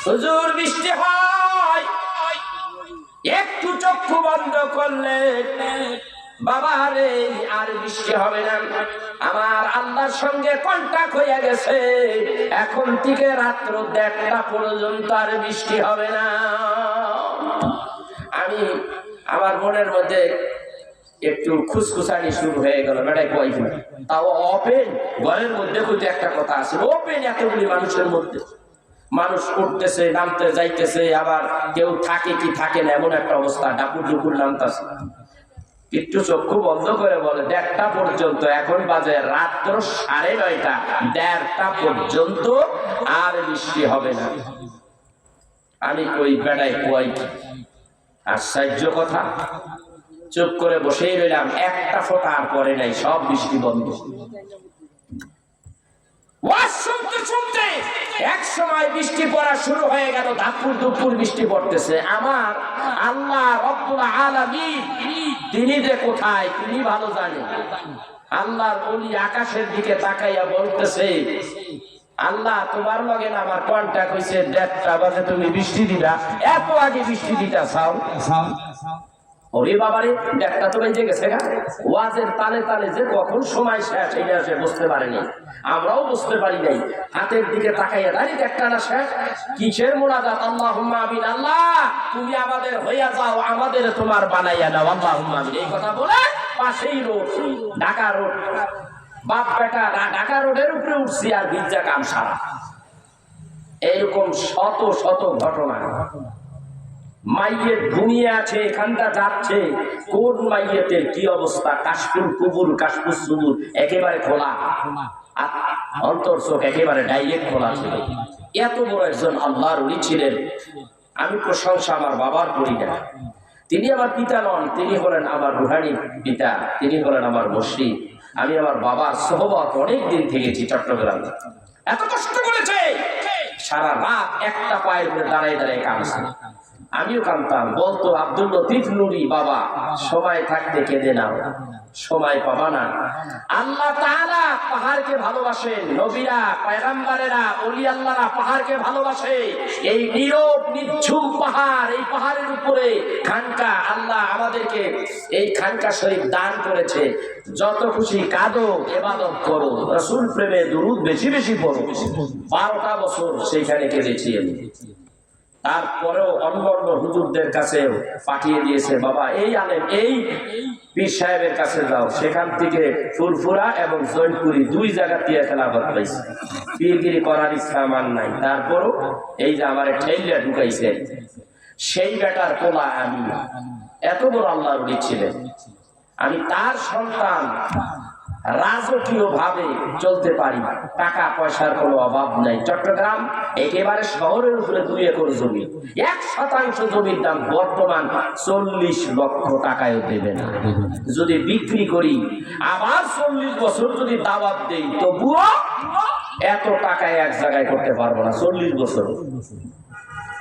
হুজুর বৃষ্টি হয়, একটু চক্ষু বন্ধ করলে বাবা রে আর বৃষ্টি হবে না। আমার আল্লাহর সঙ্গে কন্টাক্ট হয়ে গেছে, এখন থেকে রাত্র 1টা পর্যন্ত আর বৃষ্টি হবে না। আমি আমার মনের মধ্যে একটু খুসখুসানি শুরু হয়ে গেল, বেটাই কয়েকদিন তাও ওপেন ঘরের মধ্যে হইতে একটা কথা আছে, ওপেন এতগুলি মানুষের মধ্যে মানুষ উঠতেছে নামতে যাইতেছে, আবার কেউ থাকে কি থাকে না, এমন একটা অবস্থা, ডাকুর ডুকুর নামতেছে। একটু চক্ষু বন্ধ করে বলে 1টা পর্যন্ত, এখন বাজে রাত্র 9:30, 1:30 পর্যন্ত আর বৃষ্টি হবে না। আমি কই বেটাই কই কি আশ্চর্য কথা। চুপ করে বসেই রইলাম, একটা ফোঁটা আর পরে নাই, সব বৃষ্টি বন্ধ। শুনতে শুনতে এক সময় বৃষ্টি পড়া শুরু হয়ে গেল, দাপুর দুপুর বৃষ্টি পড়তেছে। আমার আল্লাহ রব্বুল আলামিন তিনি যে কোথায় তিনি ভালো জানেন। আল্লাহর ওলি আকাশের দিকে তাকাইয়া বলতেছে, আল্লাহ তোমার লগে না আমার কন্টাক্ট হইছে, 1:30 বাজে তুমি বৃষ্টি দিলা, এত আগে বৃষ্টি দিতা চাও? ওরে বাবারে, 1:30 তো বেজে গেছে গা। ওয়াজের তালে তালে যে কখন সময় শেষ এটা সে বুঝতে পারেনি, আমরাও বুঝতে পারি নাই। হাতের দিকে তাকাইয়া দাঁড়িয়ে 1:30 না শেষ, কিসের মুনাজাত? আল্লাহুম্মা আমিন, আল্লাহ তুমি আমাদের হইয়া যাও, আমাদের তোমার বানাইয়া দাও, আল্লাহুম্মা আমিন। এই কথা বলে পাশেই রোড, ঢাকা রোড, বাপ বেটা ঢাকা রোডের উপরে উঠছি আর ভিজা কাম সারা। এরকম শত শত ঘটনা। মাইয়ের ঘুমিয়ে আছে, এখানটা যাচ্ছে, কোন মাইয়েতের কি অবস্থা, কাশপুর কুবুর, কাশপুর সুবুর একেবারে খোলা, অন্তর চোখ একেবারে ডাইরেক্ট খোলা ছিল। এত বড় একজন আল্লাহর ওলি ছিলেন। আমি প্রশংসা আমার বাবার করি না। তিনি আমার পিতা নন, তিনি হলেন আমার রুহানি পিতা, তিনি হলেন আমার মুর্শিদ। আমি আমার বাবার সোহবত অনেক দিন থেকেছি চট্টগ্রামে। এত কষ্ট করেছে, সারা রাত একটা পায়ের উপরে দাঁড়ায় দাঁড়ায় কাঁদছে। আমিও কাঁদতাম। বলতো আব্দুল লতিফ নুরি, বাবা সময় থাকতে কেঁদে নাও, সময় পাবা না। আল্লাহ তাআলা পাহাড়কে ভালোবাসেন, নবীরা, পয়গম্বরেরা, ওলি আল্লাহরা পাহাড়কে ভালোবাসে। এই নীরব নিঝুম পাহাড়, এই পাহাড়ের উপরে খানকা, আল্লাহ আমাদেরকে এই খানকা শরীফ দান করেছে। যত খুশি কাঁদো, ইবাদত করো, রাসূল প্রেমে দুরূদ বেশি বেশি পড়ো। 12টা বছর সেইখানে কেঁদেছি আমি। তারপরেও অন্য অন্য হুজুরদের কাছে পাঠিয়ে দিয়েছে, বাবা এই আলেম, এই পীর সাহেবের কাছে যাও। সেখান থেকে ফুরফুরা এবং জৈনপুরি 2 জায়গা দিয়ে খেলাফত পাইছে। পীরগিরি করার ইচ্ছা আমার নাই, তারপরও এই যে আমার ঠেলিয়া ঢুকাইছে, সেই বেটার কোলা আমি। এত বড় আল্লাহর ওলি ছিলেন। আমি তার সন্তান, রাজকীয় ভাবে চলতে পারি, টাকা পয়সার কোনো অভাব নাই। চট্টগ্রাম একেবারে শহরের উপরে 2 একর জমি, 1% জমির দাম বর্তমান 40 লক্ষ টাকায়ও দেবে না। যদি বিক্রি করি, আবার 40 বছর যদি দাওয়াত দেই, তবুও এত টাকায় এক জায়গায় করতে পারবো না। 40 বছর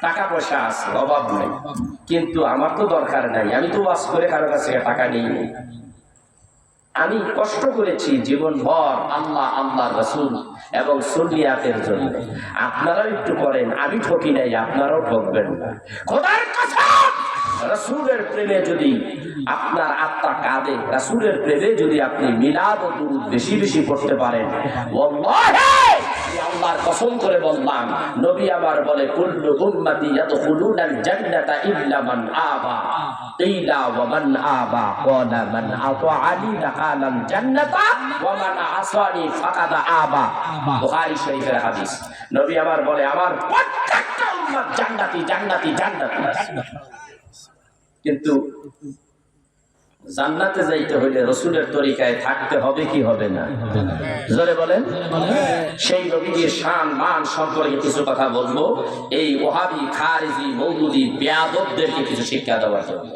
টাকা পয়সা আছে, অভাব নেই, কিন্তু আমার তো দরকার নাই। আমি তো ওয়াজ করে কারো কাছে টাকা নেই। আমি কষ্ট করেছি জীবনভর আল্লাহ, আল্লাহর রাসূল এবং সুন্নিয়াতের জন্য। আপনারাও একটু করেন, আমি ঠকি নাই, আপনারাও ঠকবেন না। খোদার কসম, রাসূলের প্রেমে যদি আপনার আত্মা কাঁদে, রাসূলের প্রেমে যদি আপনি মিলাদ ও দুরূদ বেশি বেশি পড়তে পারেন, ওয়াল্লাহি আল্লাহর কসম করে বললাম, নবী আমার বলে, কুল্লু উম্মতি ইয়াদখুলুনাল জান্নাতা ইল্লা মান আবা। কিলা ওয়া মান আবা? ক্বালা মান আতাআনি দাখালাল জান্নাতা ওয়া মান আসানি ফাকাদ আবা। বুখারী শরীফের হাদিস। নবী আমার বলে, আমার প্রত্যেকটা উম্মত জান্নাতি, জান্নাতি, জান্নাতি। কিন্তু জান্নাতে যাইতে হইলে রাসূলের তরিকায় থাকতে হবে কি হবে না? জোরে বলেন। সেই নবীর শান মান সম্পর্কে কিছু কথা বলবো, এই ওহাবি, খারিজি, মওদুদি বেয়াদবদেরকে কিছু শিক্ষা দেওয়ার জন্য।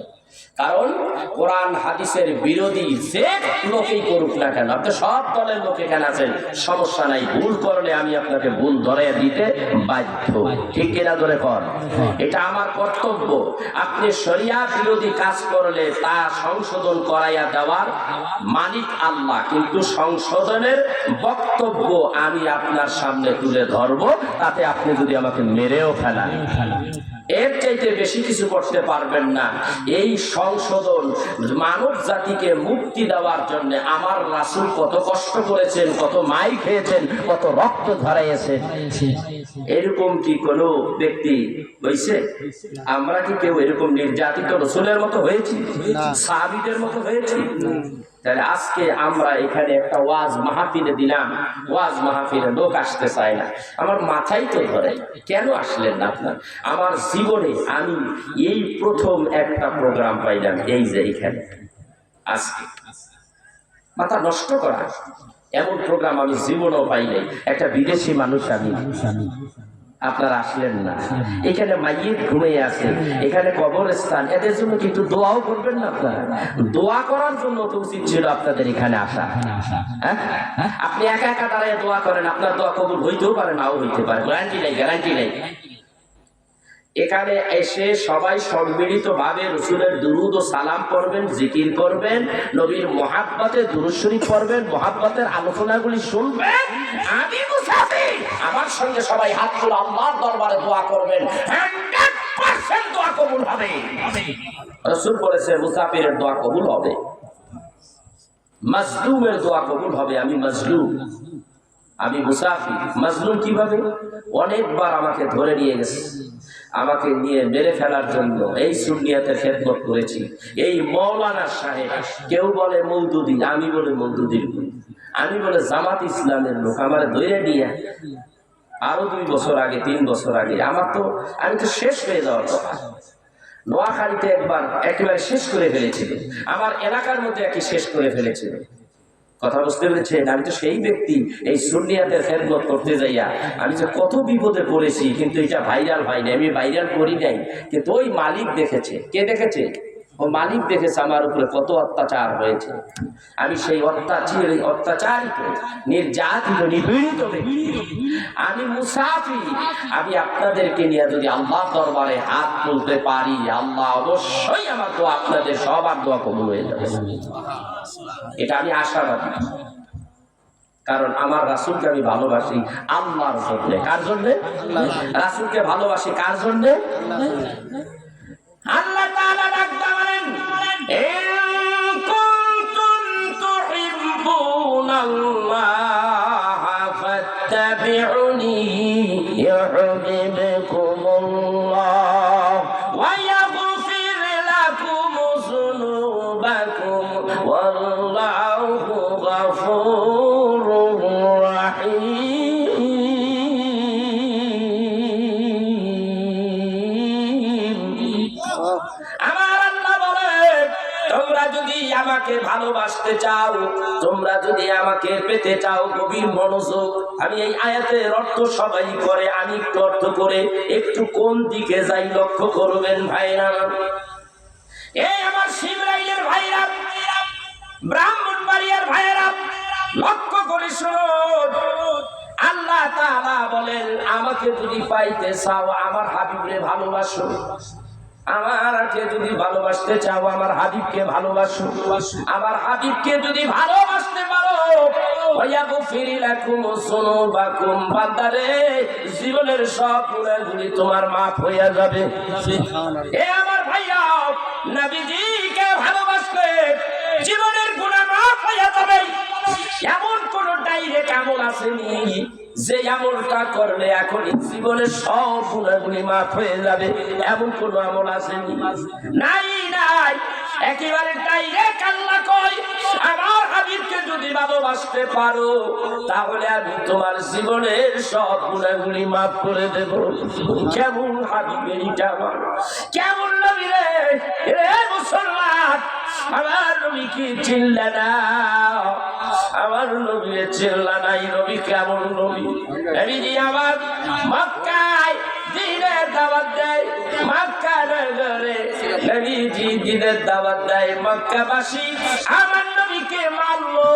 কারণ কোরআন হাদিসের বিরোধী যে লোকেই করুক না কেন, আপনি সব দলের লোক এখানে আছেন, সমস্যা নাই। ভুল করলে আমি আপনাকে ভুল ধরে দিতে বাধ্য, ঠিক কিনা? ধরে কর, এটা আমার কর্তব্য। আপনি শরিয়া বিরোধী কাজ করলে তা সংশোধন করাইয়া দেওয়ার মালিক আল্লাহ, কিন্তু সংশোধনের বক্তব্য আমি আপনার সামনে তুলে ধরবো। তাতে আপনি যদি আমাকে মেরেও ফেলান, এর চাইতে বেশি কিছু করতে পারবেন না। এই সংশোধন মানব জাতিকে মুক্তি দেওয়ার জন্য আমার রাসূল কত কষ্ট করেছেন, কত মাই খেয়েছেন, কত রক্ত ঝরাইয়েছেন। এরকম কি কোনো ব্যক্তি হয়েছে? আমরা কি কেউ এরকম নির্যাতিত রাসূলের মতো হয়েছি? সাহাবীদের মতো হয়েছি? তাহলে আজকে আমরা এখানে একটা ওয়াজ মাহফিলে দিলাম, ওয়াজ মাহফিলে লোক আসতে চায় না। আমার মাথায় তো ধরে, কেন আসলেন না আপনার? আমার জীবনে আমি এই প্রথম একটা প্রোগ্রাম পাইলাম, এই যে এখানে আজকে। মাথা নষ্ট করা এমন প্রোগ্রাম আমি জীবনেও পাই নাই। একটা বিদেশি মানুষ আমি, আপনারা আসলেন না। এখানে মাইয়িত ঘুমিয়ে আছে, এখানে কবরস্থান, এদের জন্য কিন্তু দোয়াও করবেন না আপনারা? দোয়া করার জন্য তো উচিত ছিল আপনাদের এখানে আসা। আপনি একা একা দাঁড়িয়ে দোয়া করেন, আপনার দোয়া কবুল হইতেও পারে, নাও হইতে পারে, গ্যারান্টি নাই, গ্যারান্টি নাই। এখানে এসে সবাই সম্মিলিত ভাবে রাসূলের দুরূদ ও সালাম পড়বেন, জিকির করবেন, নবীর মহাব্বতে দুরূদ শরীফ পড়বেন, মহাব্বতের আলোচনাগুলি শুনবেন। আমি মুসাফির, আমার সঙ্গে সবাই হাত তুলে আল্লাহর দরবারে দোয়া করবেন, 100% দোয়া কবুল হবে। রাসূল বলেছে মুসাফিরের দোয়া কবুল হবে, মাজলুমের দোয়া কবুল হবে। আমি মাজলুম, আমি মুসাফির। মাজলুম কিভাবে? অনেকবার আমাকে ধরে নিয়ে গেছে, আমাকে নিয়ে মেরে ফেলার জন্য এই সুন্নিয়াতের খেদমত করেছি। এই মৌলানা সাহেব, কেউ বলে মওদুদি, আমি বলে মওদুদির, আমি বলে জামাত ইসলামের লোক, আমার ধরে নিয়ে আরো 2 বছর আগে, 3 বছর আগে, আমি তো শেষ হয়ে যাওয়ার কথা। নোয়াখালীতে একবার একেবারে শেষ করে ফেলেছিল, আমার এলাকার মধ্যে একই শেষ করে ফেলেছিল। কথা বুঝতে পেরেছেন? আমি তো সেই ব্যক্তি, এই সুন্নিয়াতের খেদমত করতে যাইয়া আমি যে কত বিপদে পড়েছি, কিন্তু এটা ভাইরাল হয়নি, আমি ভাইরাল করি নাই, কিন্তু ওই মালিক দেখেছে। কে দেখেছে? ও মালিক দেখেছে আমার উপরে কত অত্যাচার হয়েছে। আমি সেই অত্যাচারিত, নির্যাতিত, নিপীড়িত ব্যক্তি, আমি মুসাফির। আমি আপনাদেরকে নিয়ে যদি আল্লাহ দরবারে হাত তুলতে পারি, আল্লাহ অবশ্যই আমার দোয়া, আপনাদের সবার দোয়া কবুল হয়ে যাবে। এটা আমি আশাবাদী, কারণ আমার রাসূলকে আমি ভালোবাসি আল্লাহর জন্য। কার জন্য? রাসূলকে ভালোবাসি কার জন্য? আল্লাহ তাআলা ডাকতে বলেন, ইন কুনতুম তুহিব্বুনাল্লাহা ফাত্তাবিউনি ইউহিব্বুকুমুল্লাহ ওয়া ইয়াগফির লাকুম যুনুবাকুম ওয়াল্লাহু গফুরুর রাহিম। আমাকে ভালোবাসতে চাও, তোমরা যদি আমাকে পেতে চাও, গভীর মনোযোগ, আমি এই আয়াতের অর্থ সবাই করে, আমি একটু অর্থ করে একটু কোন দিকে যাই লক্ষ্য করবেন ভাইরা। এই আমার শিবরাইয়ের ভাইরা, ব্রাহ্মণবাড়িয়ার ভাইরা, লক্ষ্য করে শুনুন। আল্লাহ তাআলা বলেন, আমাকে যদি পাইতে চাও আমার হাবিবরে ভালোবাসো। আমাকে যদি ভালোবাসতে চাও আমার হাবিবকে ভালোবাসো। আমার হাবিবকে যদি ভালোবাসতে পারো, ওয়ায়াগফির লাকুম যুনুবাকুম, বান্দারে জীবনের সব গুনাহগুলি তোমার মাফ হয়ে যাবে। সুবহানাল্লাহ। এ আমার ভাইয়া, নবীজিকে ভালোবাসলে জীবনের গুনাহ মাফ হয়ে যাবে। এমন কোন ডাইরেক্ট আমল আসেনি যে আমলটা করলে এখন জীবনের সব গুনাহগুলি মাফ হয়ে যাবে, এমন কোন আমল আসেনি। নাই নাই, একেবারে ডাইরেক্ট আল্লাহ কয়, আমার হাবিবকে যদি ভালোবাসতে পারো তাহলে আমি তোমার জীবনের সব গুনাহগুলি মাফ করে দেব। কেমন হাবিব এইটা আমার, কেমন নবী রে! রে মুসলমান, আমার নবী কি চিল্লা না? আমার নবী চিল্লা নাই। নবী কেমন নবী? নবীজি আমার মক্কায় দিনের দাওয়াত দেয়, মক্কা নগরে নবীজি দিনের দাওয়াত দেয়। মক্কাবাসী আমার নবীকে মানলো,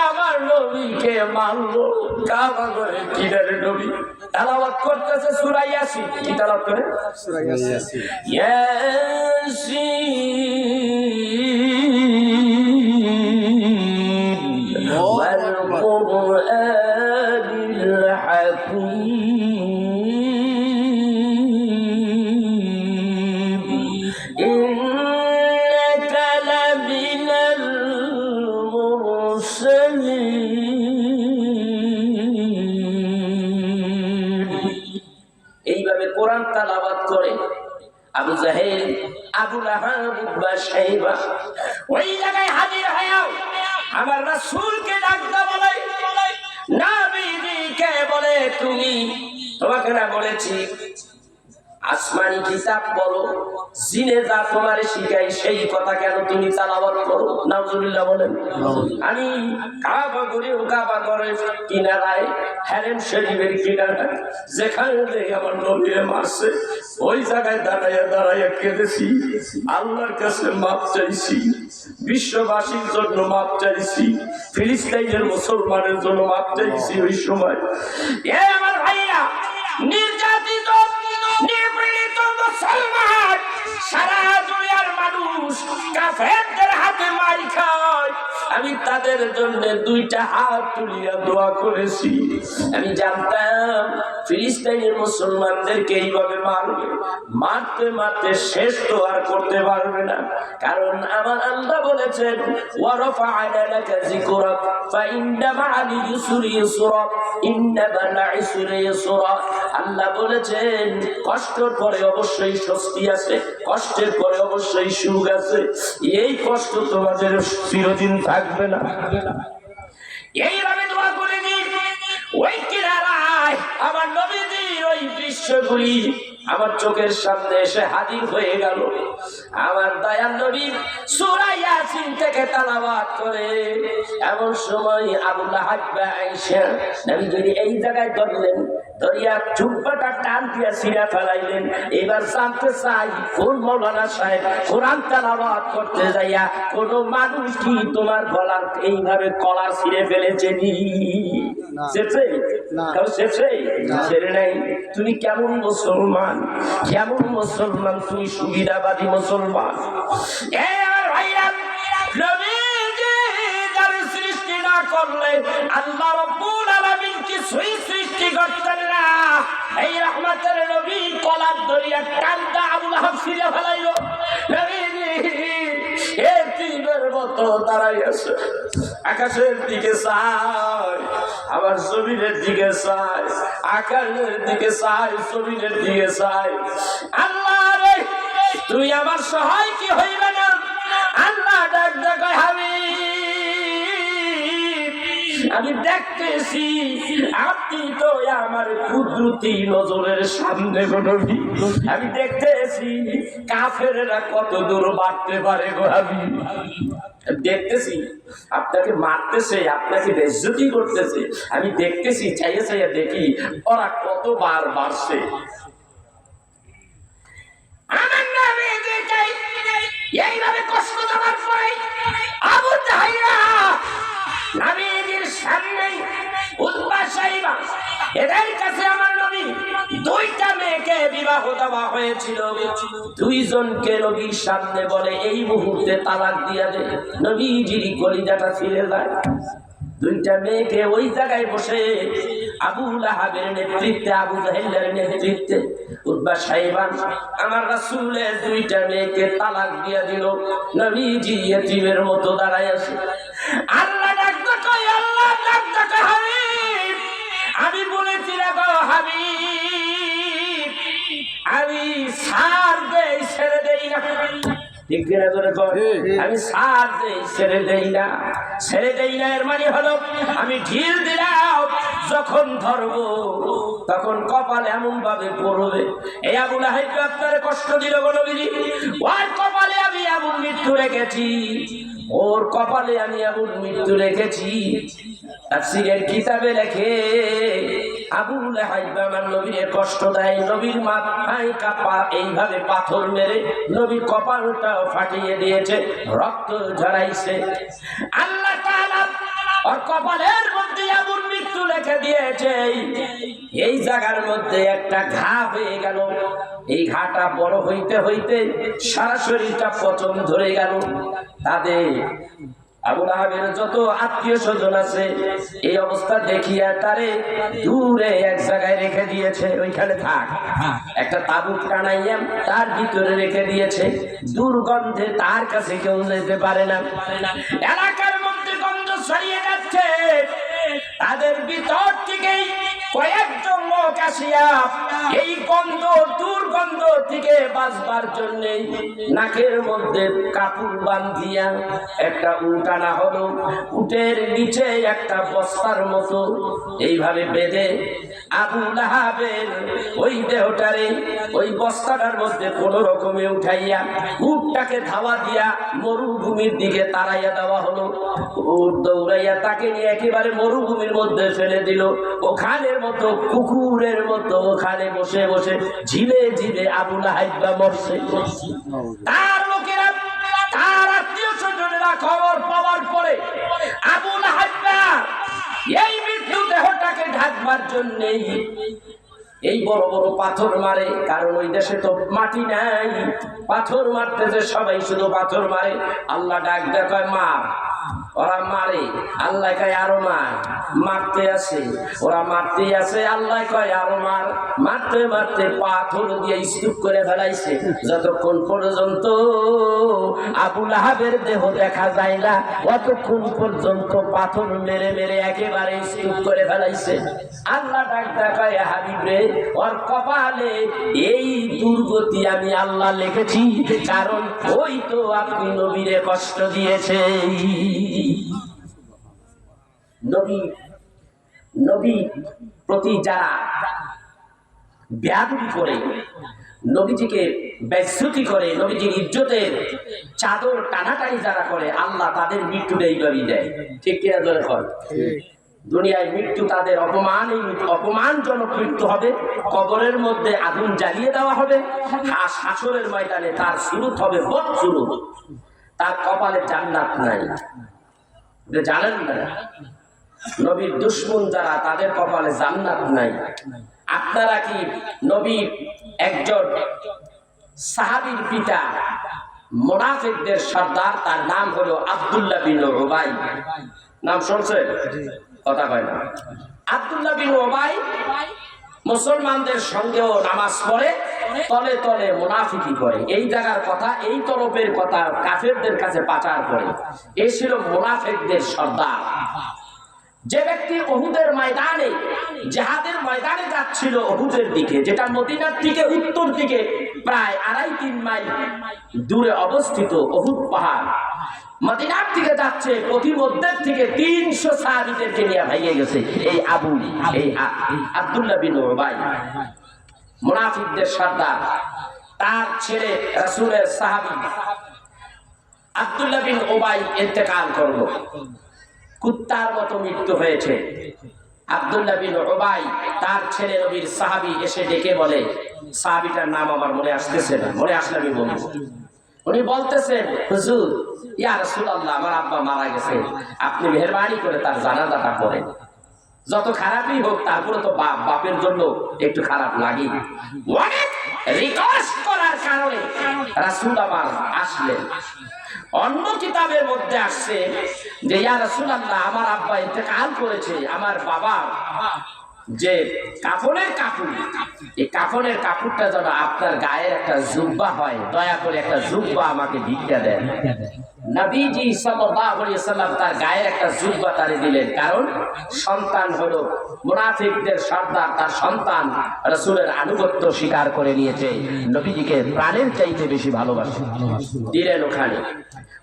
আমার নবীকে মানলো। কাবা ঘরে কিনার নবী তেলাওয়াত করতেছে সূরা ইয়াসিন। কি তেলাওয়াত করে? সূরা ইয়াসিন। ইয়াসিন ওয়াল কুরআনিল হাকীম ইন্নাকা লামিনাল মুরসালিন। এইভাবে কোরআন তেলাওয়াত করে আবু জাহেল, আবু লাহাব, উতবা, শাইবা ওই জায়গায় হাজির হয়ে আমার রাসূলকে ডাকতে বলে, নবীজিকে বলে, তুমি, তোমাকে না বলেছি আসমানি কিতাব বলো, জিনে যা তোমার শিখাই সেই কথা কেন তুমি তেলাওয়াত করো? নাউজুবিল্লাহ বলেন। আমি কাবা ঘরের কিনারায়, হারেম শরীফের কিনারায়, যেখানে আমার নবীরে মারছে ওই জায়গায় দাঁড়াইয়া কেঁদেছি, আল্লাহর কাছে মাপ চাইছি, বিশ্ববাসীর জন্য মাপ চাইছি, ফিলিস্তিনের মুসলমানের জন্য মাপ চাইছি। ওই সময় এ আমার ভাইয়া, নির্যাতিত নিপীড়িত মুসলমান, সারা দুনিয়ার মানুষ কাফেরদের হাতে মার খায়, আমি তাদের জন্য দুইটা হাত তুলিয়া দোয়া করেছি। আমি জানতাম ফিলিস্তিনের মুসলমানদেরকে এইভাবে মারবে, মারতে মারতে শেষ তো আর করতে পারবে না। কারণ আমার আল্লাহ বলেছেন, ওয়ারাফা'না লাকা যিকরাক ফাইন্না মা'আল ইউসরি ইউসরা ইন্না মা'আল ইউসরি ইউসরা। আল্লাহ বলেছেন, কষ্টের পরে অবশ্যই স্বস্তি আছে, কষ্টের পরে অবশ্যই সুখ আছে। এই কষ্ট তোমাদের চিরদিন থাকবে না। এইভাবে দোয়া করে দিন। ওই কিনারায় আমার নবীজি ওই দৃশ্যগুলি আমার চোখের সামনে এসে হাজির হয়ে গেল। আমার দয়াল নবী সূরা ইয়াসিন থেকে তেলাওয়াত করে। এমন সময় আবু লাহাব আয়েশা নবী যদি এই জায়গায় ধরলেন, ধরিয়া জুব্বাটা টান দিয়া ছিঁড়া ফেলাইলেন। এবার জানতে চাই কোন মাওলানা সাহেব কোরআন তেলাওয়াত করতে যাইয়া কোন মানুষ কি তোমার গলার এইভাবে কলার ছিঁড়ে ফেলেছে নি? ছেড়ে নাই। তুমি কেমন মুসলমান, কেমন মুসলমান, তুমি সুবিধাবাদী মুসলমান। সৃষ্টি না করলে আল্লাহ রাব্বুল আলামিন কিছুই সৃষ্টি করতেন না। এই রহমতের নবী কলার দরিয়া টানটা আবু লাহাব ছিঁড়ে ফেলাইল। মতো দাঁড়াই আছে, আকাশের দিকে চাই, আবার জমিনের দিকে চাই, আকাশের দিকে চাই, জমিনের দিকে চাই। আল্লাহ রে, তুই আমার সহায় কি হইবে না? আল্লাহ ডাক ডাকায় আমি দেখতেছি আপনি তো আমার কুদরতি নজরের সামনে নবী। আমি দেখতেছি কাফেররা কত দূর বাড়তে পারে গো। আমি দেখতেছি আপনাকে মারতেছে, আপনাকে বেইজ্জতি করতেছে। আমি দেখতেছি, চাইয়ে চাইয়ে দেখি ওরা কতবার বাড়ছে। আমার নামে এইভাবে কষ্ট দেওয়ার পরে আবু জাহেলরা নবীর সামনে উতবা সাইবা এদের কাছে আমার নবী দুইটা মেয়েকে বিবাহ দেওয়া হয়েছিল। দুইজনকে নবীর সামনে বলে এই মুহূর্তে তালাক দিয়া দে। নবীজির কলিজাটা ছিঁড়ে যায়। দুইটা মেয়েকে ওই জায়গায় বসে আবু লাহাবের নেতৃত্বে, আবু জাহেলের নেতৃত্বে উতবা সাইবা আমার রাসূলের দুইটা মেয়েকে তালাক দিয়া দিল। নবীজি ইয়েতিমের মতো দাঁড়ায় আছে। আল্লাহ ডাকতে কই, আল্লাহ ডাকতে কই হাবিব, আমি বলেছি গো হাবিব, আমি ছাড় দেই ছেড়ে দেই না। ঠিক কিনা করে আমি ছাড় দেই ছেড়ে দেই না। ছেড়ে দেই না এর মানে হলো আমি ঢিল দিলাম, যখন ধরবো তখন কপাল এমন ভাবে পড়বে। এই আবু লাহাব আপনারে কষ্ট দিল গো নবীজি, ওর কপালে আমি এমন মৃত্যু রেখেছি, ওর কপালে আমি এমন মৃত্যু রেখেছি। তাফসীরের কিতাবে লেখে আবু লাহাব আমার নবীর কষ্ট দেয়, নবীর মাথায় কাপা এইভাবে পাথর মেরে নবীর কপালটা ফাটিয়ে দিয়েছে, রক্ত ঝরাইছে। আল্লাহ তাআলা ওর কপালের মধ্যে এমন মৃত্যু লিখে দিয়েছে, এই জায়গার মধ্যে একটা ঘা হয়ে গেল। এই ঘাটা বড় হইতে হইতে সারা শরীরটা পচন ধরে গেল। তাদের আবু লাহাবের যত আত্মীয় স্বজন আছে এই অবস্থা দেখিয়া তারে দূরে এক জায়গায় রেখে দিয়েছে। ওইখানে থাক, একটা তাবুত টানাইয়া তার ভিতরে রেখে দিয়েছে। দুর্গন্ধে তার কাছে কেউ যেতে পারে না। এলাকার মধ্যে গন্ধ ছড়িয়ে যাচ্ছে। তাদের ভিতর থেকেই কয়েকজন লোক আসিয়া এই গন্ধ, দুর্গন্ধ থেকে বাঁচবার জন্য নাকের মধ্যে কাপড় বাঁধিয়া একটা উট আনা হলো। উটের নিচে একটা বস্তার মতো এইভাবে বেঁধে আবু লাহাবের ওই দেহটারে ওই বস্তাটার মধ্যে কোন রকমে উঠাইয়া উটটাকে ধাওয়া দিয়া মরুভূমির দিকে তাড়াইয়া দেওয়া হলো। উট দৌড়াইয়া তাকে নিয়ে একেবারে মরুভূমির মধ্যে ফেলে দিল। ওখানের মতো কুকুরের মতো ওখানে বসে বসে ঝিলে ঝিলে আবু লাহাব মরছে। তার লোকেরা, তার আত্মীয় স্বজনেরা খবর পাওয়ার পরে আবু লাহাব এই মৃত্যু দেহটাকে ঢাকবার জন্য এই বড় বড় পাথর মারে। কারণ ওই দেশে তো মাটি নাই, পাথর মারতেছে সবাই, শুধু পাথর মারে। আল্লাহ ডাক দেখায় মার, ওরা মারে। আল্লাহ কয় আরো মার, মারতে আছে, ওরা মারতেই আছে। আল্লাহ কয় আরো মার, মারতে মারতে পাথর দিয়ে স্তূপ করে ফেলাইছে। যতক্ষণ পর্যন্ত আবু লাহাবের দেহ দেখা যায় না, অতক্ষণ পর্যন্ত পাথর মেরে মেরে একেবারে স্তূপ করে ফেলাইছে। আল্লাহ ডাক দেখায় হাবিব রে, ওর কপালে এই দুর্গতি আমি আল্লাহ লিখেছি, কারণ ওই তো আপনি নবীরে কষ্ট দিয়েছে। নবী প্রতি যারা বেয়াদবি করে, নবীজিকে বেইজ্জতি করে, নবীজির ইজ্জতের চাদর টানাটানি যারা করে, আল্লাহ তাদের মৃত্যুটা এইভাবেই দেয়। ঠিক কিনা ধরে হয়? দুনিয়ায় মৃত্যু তাদের অপমানজনক মৃত্যু হবে, কবরের মধ্যে আগুন জ্বালিয়ে দেওয়া হবে, হাসরের ময়দানে তার সুরুত হবে বদসুরুত, তার কপালে জান্নাত নাই। জানেন না, নবীর দুশমন যারা, তাদের কপালে জান্নাত নাই। আপনারা কি নবীর একজন সাহাবীর পিতা, মুনাফিকদের সর্দার, তার নাম হলো আব্দুল্লাহ বিন উবাই, নাম শুনছেন? কথা কয় না। আব্দুল্লাহ বিন উবাই মুসলমানদের সঙ্গেও নামাজ পড়ে, তলে তলে মুনাফিকি করে। এই জায়গার কথা, এই তরফের কথা কাফেরদের কাছে পাচার করে। এই ছিল মুনাফিকদের সর্দার। যে ব্যক্তি উহুদের ময়দানে, জিহাদের ময়দানে যাচ্ছিল উহুদের দিকে, যেটা মদিনার থেকে উত্তর দিকে প্রায় 2.5-3 মাইল দূরে অবস্থিত উহুদ পাহাড়, মদিনার থেকে যাচ্ছে, পথিমধ্যের থেকে 300 সাহাবীদেরকে নিয়ে ভাইয়ে গেছে এই আব্দুল্লাহ বিন উবাই, মুনাফিকদের সর্দার। তার ছেলে রাসূলের সাহাবী আব্দুল্লাহ বিন উবাই ইন্তেকাল করলো, কুত্তার মতো মৃত্যু হয়েছে। আব্দুল্লাহ বিন উবাই, তার ছেলে নবীর সাহাবী, এসে ডেকে বলে, সাহাবীটার নাম আমার মনে আসতেছে না, মনে আসলে আমি বলবো। উনি বলতেছেন, হুজুর, ইয়া রাসূলুল্লাহ, আমার আব্বা মারা গেছে, আপনি মেহেরবানি করে তার জানাজাটা করেন। যত খারাপই হোক, তারপরে তো বাপের জন্য একটু খারাপ লাগে। অনেক রিকোয়েস্ট করার কারণে রাসূল আমার আসলেন। অন্য কিতাবের মধ্যে আসছে যে, ইয়া রাসূলুল্লাহ, আমার আব্বা ইন্তেকাল করেছে, আমার বাবা যে কাফনের কাপড়, এই কাফনের কাপড়টা যেন আপনার গায়ের একটা জুব্বা হয়, দয়া করে একটা জুব্বা আমাকে ভিক্ষা দেন। নবীজি সাল্লাল্লাহু আলাইহি ওয়াসাল্লাম তার গায়ের একটা জুব্বা তারে দিলেন, কারণ সন্তান হলো মুনাফিকদের সর্দার, তার সন্তান রাসূলের আনুগত্য স্বীকার করে নিয়েছে, নবীজিকে প্রাণের চাইতে বেশি ভালোবাসে, দিলেন ওখানে।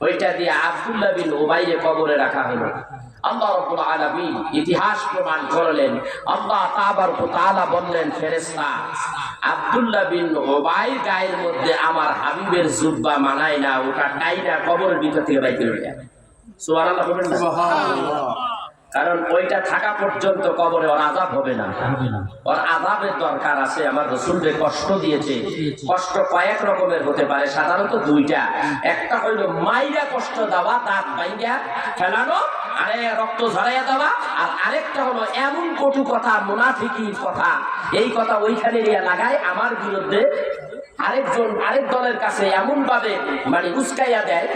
ওইটা দিয়ে আব্দুল্লাহ বিন উবাইয়ের কবরে রাখা হলো। আল্লাহ রাব্বুল আলামিন ইতিহাস প্রমাণ করলেন। আল্লাহ তাবারক ওয়া তাআলা বললেন, ফেরেশতা, আব্দুল্লাহ বিন উবাইর গায়ের মধ্যে আমার হাবিবের জুব্বা মানায় না, ওটা টাইনা কবরের ভিতর থেকে বাইর করে নিয়ে। সুবহানাল্লাহ বলেন না? সুবহানাল্লাহ। কারণ ওইটা থাকা পর্যন্ত কবরে ওর আযাব হবে না, ওর আযাবের দরকার আছে। আমার রাসূলকে কষ্ট দিয়েছে, কষ্ট কয়েক রকমের হতে পারে, সাধারণত দুইটা। একটা হইল মাইরা কষ্ট দেওয়া, দাঁত ভাঙা ফেলানো, আরে রক্ত ঝরাইয়া দেওয়া, আর আরেকটা হলো এমন কটু কথা, মুনাফিকির কথা, এই কথা ওইখানে নিয়ে লাগায় আমার বিরুদ্ধে আরেকজন আরেক দলের কাছে এমন ভাবে মানে উস্কাইয়া দেয়,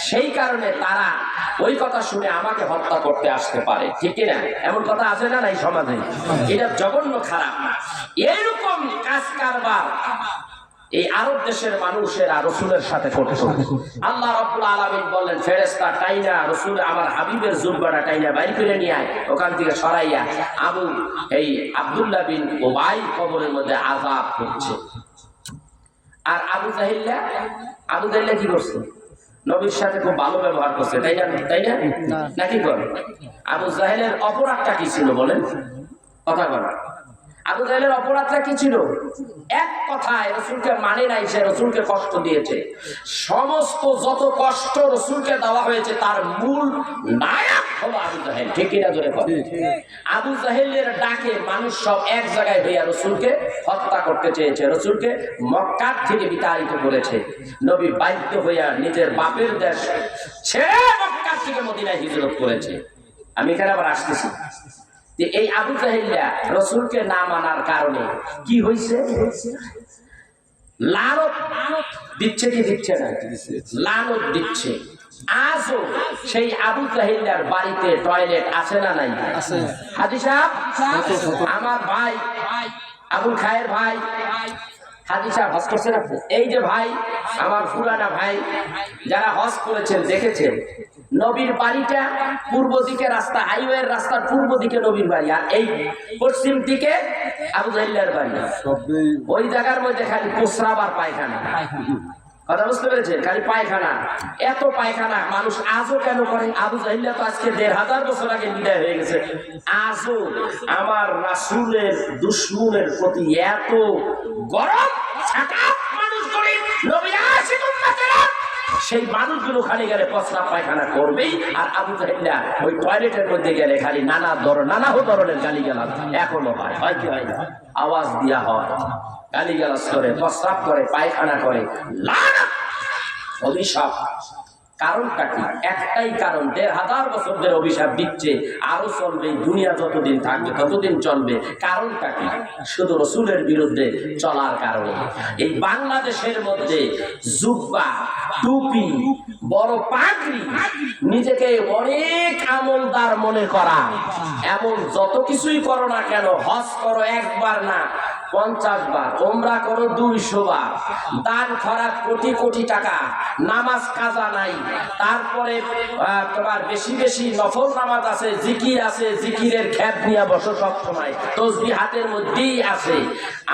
সেই কারণে তারা ওই কথা শুনে আমাকে হত্যা করতে আসতে পারে। ঠিক না? এমন কথা আছে না এই সমাজে? এটা জঘন্য খারাপ। এইরকম কাজ কারবার এই আরব দেশের মানুষেরা রাসূলের সাথে করত। আল্লাহ রাব্বুল আলামিন বললেন, ফেরেশতা টাইনা রাসূল আমার হাবিবের জুব্বাটা টাইনা বাইর করে নিয়ে আয়, ওখান থেকে সরাইয়া আব্দুল্লাহ বিন উবাই কবরের মধ্যে আযাব করছে। আর আবু জাহেল্লা কি করছে? নবীর সাথে খুব ভালো ব্যবহার করছে, তাই না? নাকি করে? আবু জাহেলের অপরাধটা কি ছিল বলেন? কথা বলেন। আবু জাহেলের অপরাধটা কি ছিল? এক কথায় রাসূলকে মানে নাই, সে রাসূলকে কষ্ট দিয়েছে। সমস্ত যত কষ্ট রাসূলকে দেওয়া হয়েছে, তার মূল নায়ক হলো আবু জাহেল। ঠিক কিনা জোরে বলেন? আবু জাহেলের ডাকে মানুষ সব এক জায়গায় হইয়া রাসূলকে হত্যা করতে চেয়েছে, রাসূলকে মক্কা থেকে বিতাড়িত করেছে। নবী বাধ্য হইয়া নিজের বাপের দেশ ছেড়ে মক্কা থেকে মদিনায় হিজরত করেছে। আমি এখানে আবার আসতেছি। এই আবু জাহেল্লা রাসূলকে না মানার কারণে কি হয়েছে? লানত দিচ্ছে কি দিচ্ছে না? লানত দিচ্ছে। আজও সেই আবু জাহেল্লার বাড়িতে টয়লেট আছে না নাই? হাজী সাহেব, আমার ভাই আবুল খায়ের ভাই হাজী সাহেব হজ করছেন আপনি? এই যে ভাই, আমার পুরানা ভাই, যারা হজ করেছেন দেখেছেন, নবীর বাড়িটা পূর্ব দিকে রাস্তা, হাইওয়ের রাস্তার পূর্ব দিকে নবীর বাড়ি, আর এই পশ্চিম দিকে আবু জাহেল্লার বাড়ি। ওই জায়গার মধ্যে খালি প্রস্রাব আর পায়খানা। কথা বুঝতে পেরেছেন? খালি পায়খানা, এত পায়খানা মানুষ আজও কেন করে? আবু জাহিল তো আজকে 1500 বছর আগে বিদায় হয়ে গেছে, আজও আমার রাসূলের দুশমনের প্রতি এত গরম ছাকাপ মানুষ করে নবী আশিক উম্মতেরা, সেই মানুষগুলো খালি গেলে প্রস্রাব পায়খানা করবেই। আর আবু জাহিল্লা ওই টয়লেটের মধ্যে গেলে খালি নানা ধরনের গালিগালাজ এখনো হয়, হয় কি হয় না? আওয়াজ দিয়া হয়, গালিগালাজ করে, প্রস্রাব করে, পায়খানা করে, লানত, অভিশাপ। কারণটা কি? একটাই কারণ, 1500 বছর ধরে অভিশাপ দিচ্ছে, আরো চলবে, দুনিয়া যতদিন থাকবে ততদিন চলবে। কারণটা কি? শুধু রসুলের বিরুদ্ধে চলার কারণে। এই বাংলাদেশের মধ্যে জুব্বা, টুপি, বড় পাগড়ি, নিজেকে অনেক আমলদার মনে করা, এমন যত কিছুই করো না কেন, হজ করো একবার না 50 বার, ওমরা করো 200 বার, দান খয়রাত কোটি কোটি টাকা, নামাজ কাজা নাই, তারপরে তোমার বেশি বেশি নফল নামাজ আছে, জিকির আছে, জিকিরের খ্যাত নিয়ে বসো সব সময়, তসবিহ হাতের মধ্যেই আছে,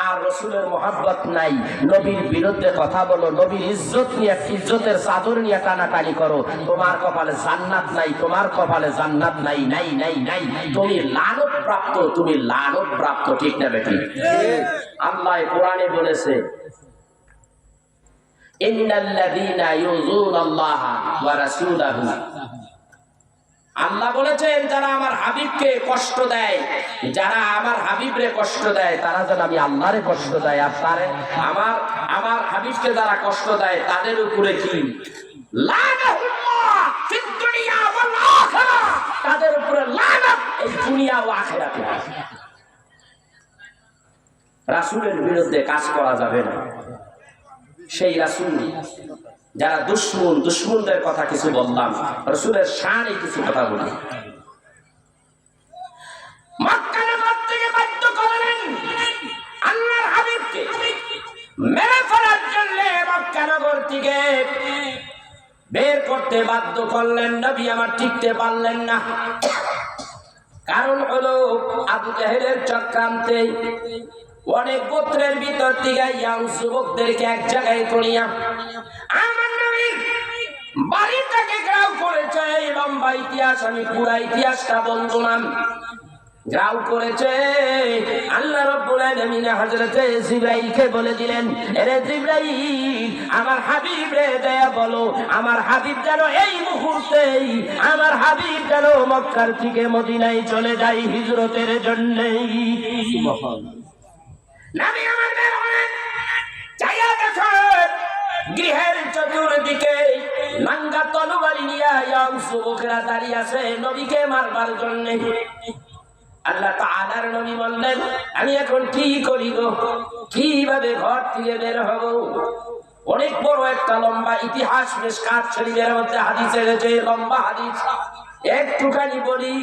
আর রসুলের মহব্বত নাই, নবীর বিরুদ্ধে কথা বলো, নবীর ইজ্জত নিয়ে, ইজ্জতের চাদর নিয়ে টানাটানি করো, তোমার কপালে জান্নাত নাই, তোমার কপালে জান্নাত নাই, নাই নাই নাই, তুমি লানত প্রাপ্ত, তুমি লানত প্রাপ্ত, ঠিক না বেটি? আল্লাহ কোরআনে বলেছে, ইন্নাল্লাযীনা ইউযুনাল্লাহা ওয়া রাসূলাহু, আল্লাহ বলেছেন যারা আমার হাবিবকে কষ্ট দেয়, যারা আমার হাবিবরে কষ্ট দেয়, তারা যেন আমি আল্লাহরে কষ্ট দেয়। আর তারে আমার হাবিবকে যারা কষ্ট দেয় তাদের উপরে কি লানাতুল্লাহ ফিদ দুনিয়া ওয়াল আখিরাহ, তাদের উপরে লানাত এই দুনিয়া ও আখিরাতে। রাসূলের বিরুদ্ধে কাজ করা যাবে না। সেই রাসূল যারা দুশ্মনদের কথা কিছু বললাম, রাসূলের শানে কিছু কথা বলি। মক্কা নগর থেকে বাধ্য করলেন আল্লাহর হাবিবকে মেরে ফেলার জন্য, মক্কা নগর থেকে বের করতে বাধ্য করলেন। নবী আমার টিকতে পারলেন না, কারণ হলো আবু জাহেলের চক্রান্তে অনেক গোত্রের ভিতর থেকে ইয়াং যুবকদেরকে এক জায়গায় করিয়া আমার নবীর বাড়িটাকে গ্রাউ করেছে। লম্বা ইতিহাস, আমি পুরা ইতিহাসটা বলবো না, গ্রাউ করেছে। আল্লাহ রাব্বুল আলামিন হযরতে জিবরাইলকে বলে দিলেন, আরে জিবরাইল, আমার হাবিব রে দয়া বলো, আমার হাবিব যেন এই মুহূর্তেই, আমার হাবিব যেন মক্কার থেকে মদিনায় চলে যায় হিজরতের জন্য। সুবহানাল্লাহ। নবী আমার বের হলেন, চাইয়া দেখেন গৃহের চতুর্দিকে নাঙ্গা তলোয়ারি নিয়ে ইয়াং যুবকেরা দাঁড়িয়ে আছে নবীকে মারবার জন্য। আল্লাহ তাআলার নবী বললেন, আমি এখন কি করি গো, কিভাবে ঘর থেকে বের হব? অনেক বড় একটা লম্বা ইতিহাস, মিশকাত শরীফের মধ্যে হাদিস এসেছে, লম্বা হাদিস, একটুখানি বলি।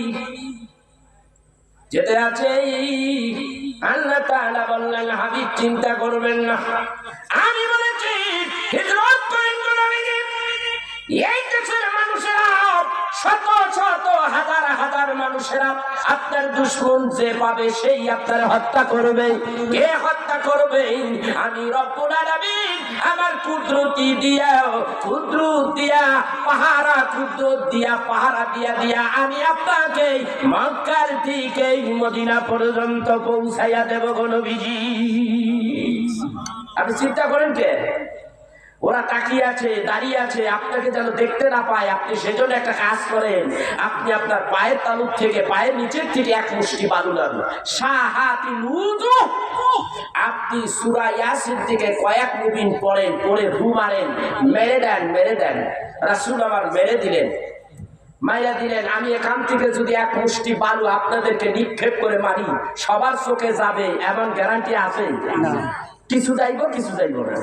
যেতে আছে আল্লাহ তাআলা বললেন, হাবিব চিন্তা করবেন না, আমি বলেছি হিজরত করেন নবীজি। এই দেশের মানুষেরা, শত শত হাজার হাজার মানুষেরা, আপনার দুশমন যে পাবে সেই আপনার হত্যা করবে। কে হত্যা করবে? আমি রব্বুল আলামিন আমার কুদরত দিয়া পাহারা দিয়া আমি আপনাকে মক্কার থেকে মদিনা পর্যন্ত পৌঁছাইয়া দেব গো নবীজি। আপনি চিন্তা করেন কে? ওরা তাকিয়ে আছে, দাঁড়িয়ে আছে, আপনাকে যেন দেখতে না পায়। আপনি সেজন্য একটা কাজ করেন, আপনি আপনার পায়ের তালুক থেকে, পায়ের নিচের থেকে এক মুষ্টি বালু লাগলো, আপনি সূরা ইয়াসিন থেকে কয়েক মুবিন পড়েন, পড়ে ভু মারেন, মেরে দেন। রাসূল আমার মেরে দিলেন, মাইরা দিলেন। আমি এখান থেকে যদি এক মুষ্টি বালু আপনাদেরকে নিক্ষেপ করে মারি, সবার চোখে যাবে এমন গ্যারান্টি আছে? কিছু যাইব না।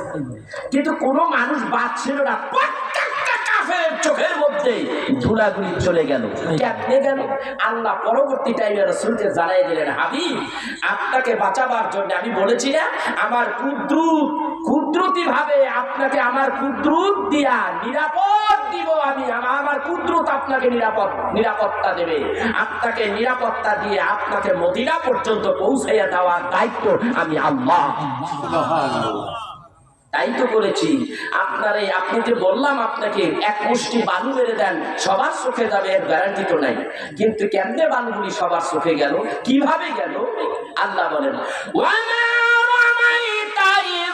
কিন্তু কোন মানুষ বাদ ছিল না, প্রত্যেকটা কাফেরের চোখের মধ্যে ধুলাগুলি চলে গেল। কেমনে গেল? আল্লাহ পরবর্তী টাইমে রাসূলকে জানাই দিলেন, হাবিব, আপনাকে বাঁচাবার জন্য আমি বলেছি না, আমার কুদরতি ভাবে আপনাকে আমার কুদরত দিয়া নিরাপদ দিব। আমি আমার কুদরত আপনাকে নিরাপত্তা দেবে। আপনাকে নিরাপত্তা দিয়ে আপনাকে মদিনা পর্যন্ত পৌঁছাইয়া দেওয়ার দায়িত্ব আমি আল্লাহ। তাই তো করেছি। আপনি যে বললাম আপনাকে এক মুষ্টি বালু মেরে দেন সবার চোখে যাবে, এর গ্যারান্টি তো নাই। কিন্তু কেমনে বালুগুলি সবার চোখে গেল, কিভাবে গেল? আল্লাহ বলেন ওয়ামা রামাইতা ইয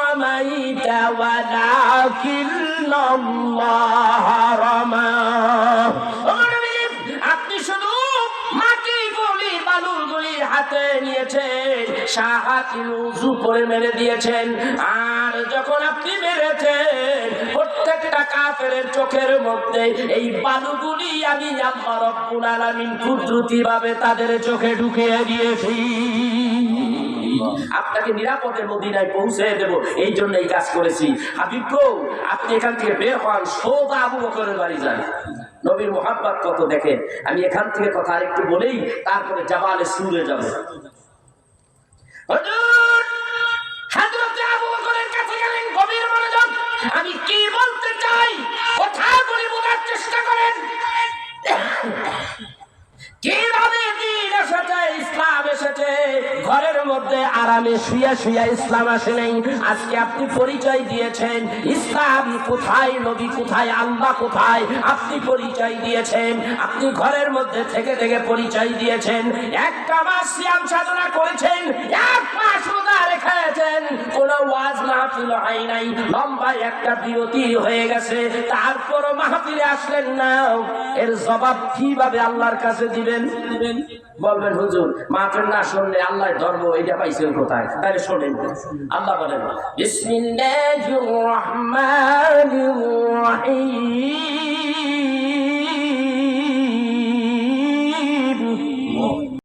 রামাইতা ওয়ালাকিন্নাল্লাহ রামা। আপনি শুধু মাটি গুলি বালুর গুলি হাতে নিয়েছেন, সাহায্য উযু করে মেরে দিয়েছেন। আর যখন আপনি মেরেছেন প্রত্যেকটা কাফেরের চোখের মধ্যে এই বালুগুলি আমি আল্লাহ রাব্বুল আলামিন কুদরতি ভাবে তাদের চোখে ঢুকিয়ে দিয়েছি। আপনাকে নিরাপদে মদিনায় পৌঁছে দেব, এই জন্য এই কাজ করেছি। হাবিব গো, আপনি এখান থেকে বের হন, সোজা আবু বকরের বাড়ি যান। নবীর মুহাব্বত কত দেখেন। আমি এখান থেকে কথা আরেকটু বলেই তারপরে জাবালে সুরে যাব। হুজুর হযরত আবু বকরের কাছে গেলেন, গভীর মনোযোগ। আমি কি বলতে চাই কথাগুলি বোঝার চেষ্টা করেন। কিভাবে দিন এসেছে, ইসলাম এসেছে, ঘরের মধ্যে আরামে শুয়ে শুয়ে ইসলাম আসে নাই। আজকে আপনি পরিচয় দিয়েছেন ইসলাম কোথায়, নবী কোথায়, আল্লাহ কোথায়, আপনি পরিচয় দিয়েছেন। আপনি ঘরের মধ্যে থেকে থেকে পরিচয় দিয়েছেন। একটা মাস সিয়াম সাধনা করেছেন, এক মাস রোজা রেখেছেন, কোনো ওয়াজ মাহফিল হয় নাই, লম্বা একটা বিরতি হয়ে গেছে, তারপরও মাহফিলে আসলেন না। এর জবাব কিভাবে আল্লাহর কাছে দিবেন? বলবেন হুজুর মাহফিল না শুনলে আল্লাহ ধর্ম, এটা পাইছেন কোথায়? তাহলে শোনেন। আল্লাহ বলেন বিসমিল্লাহির রহমানির রহিম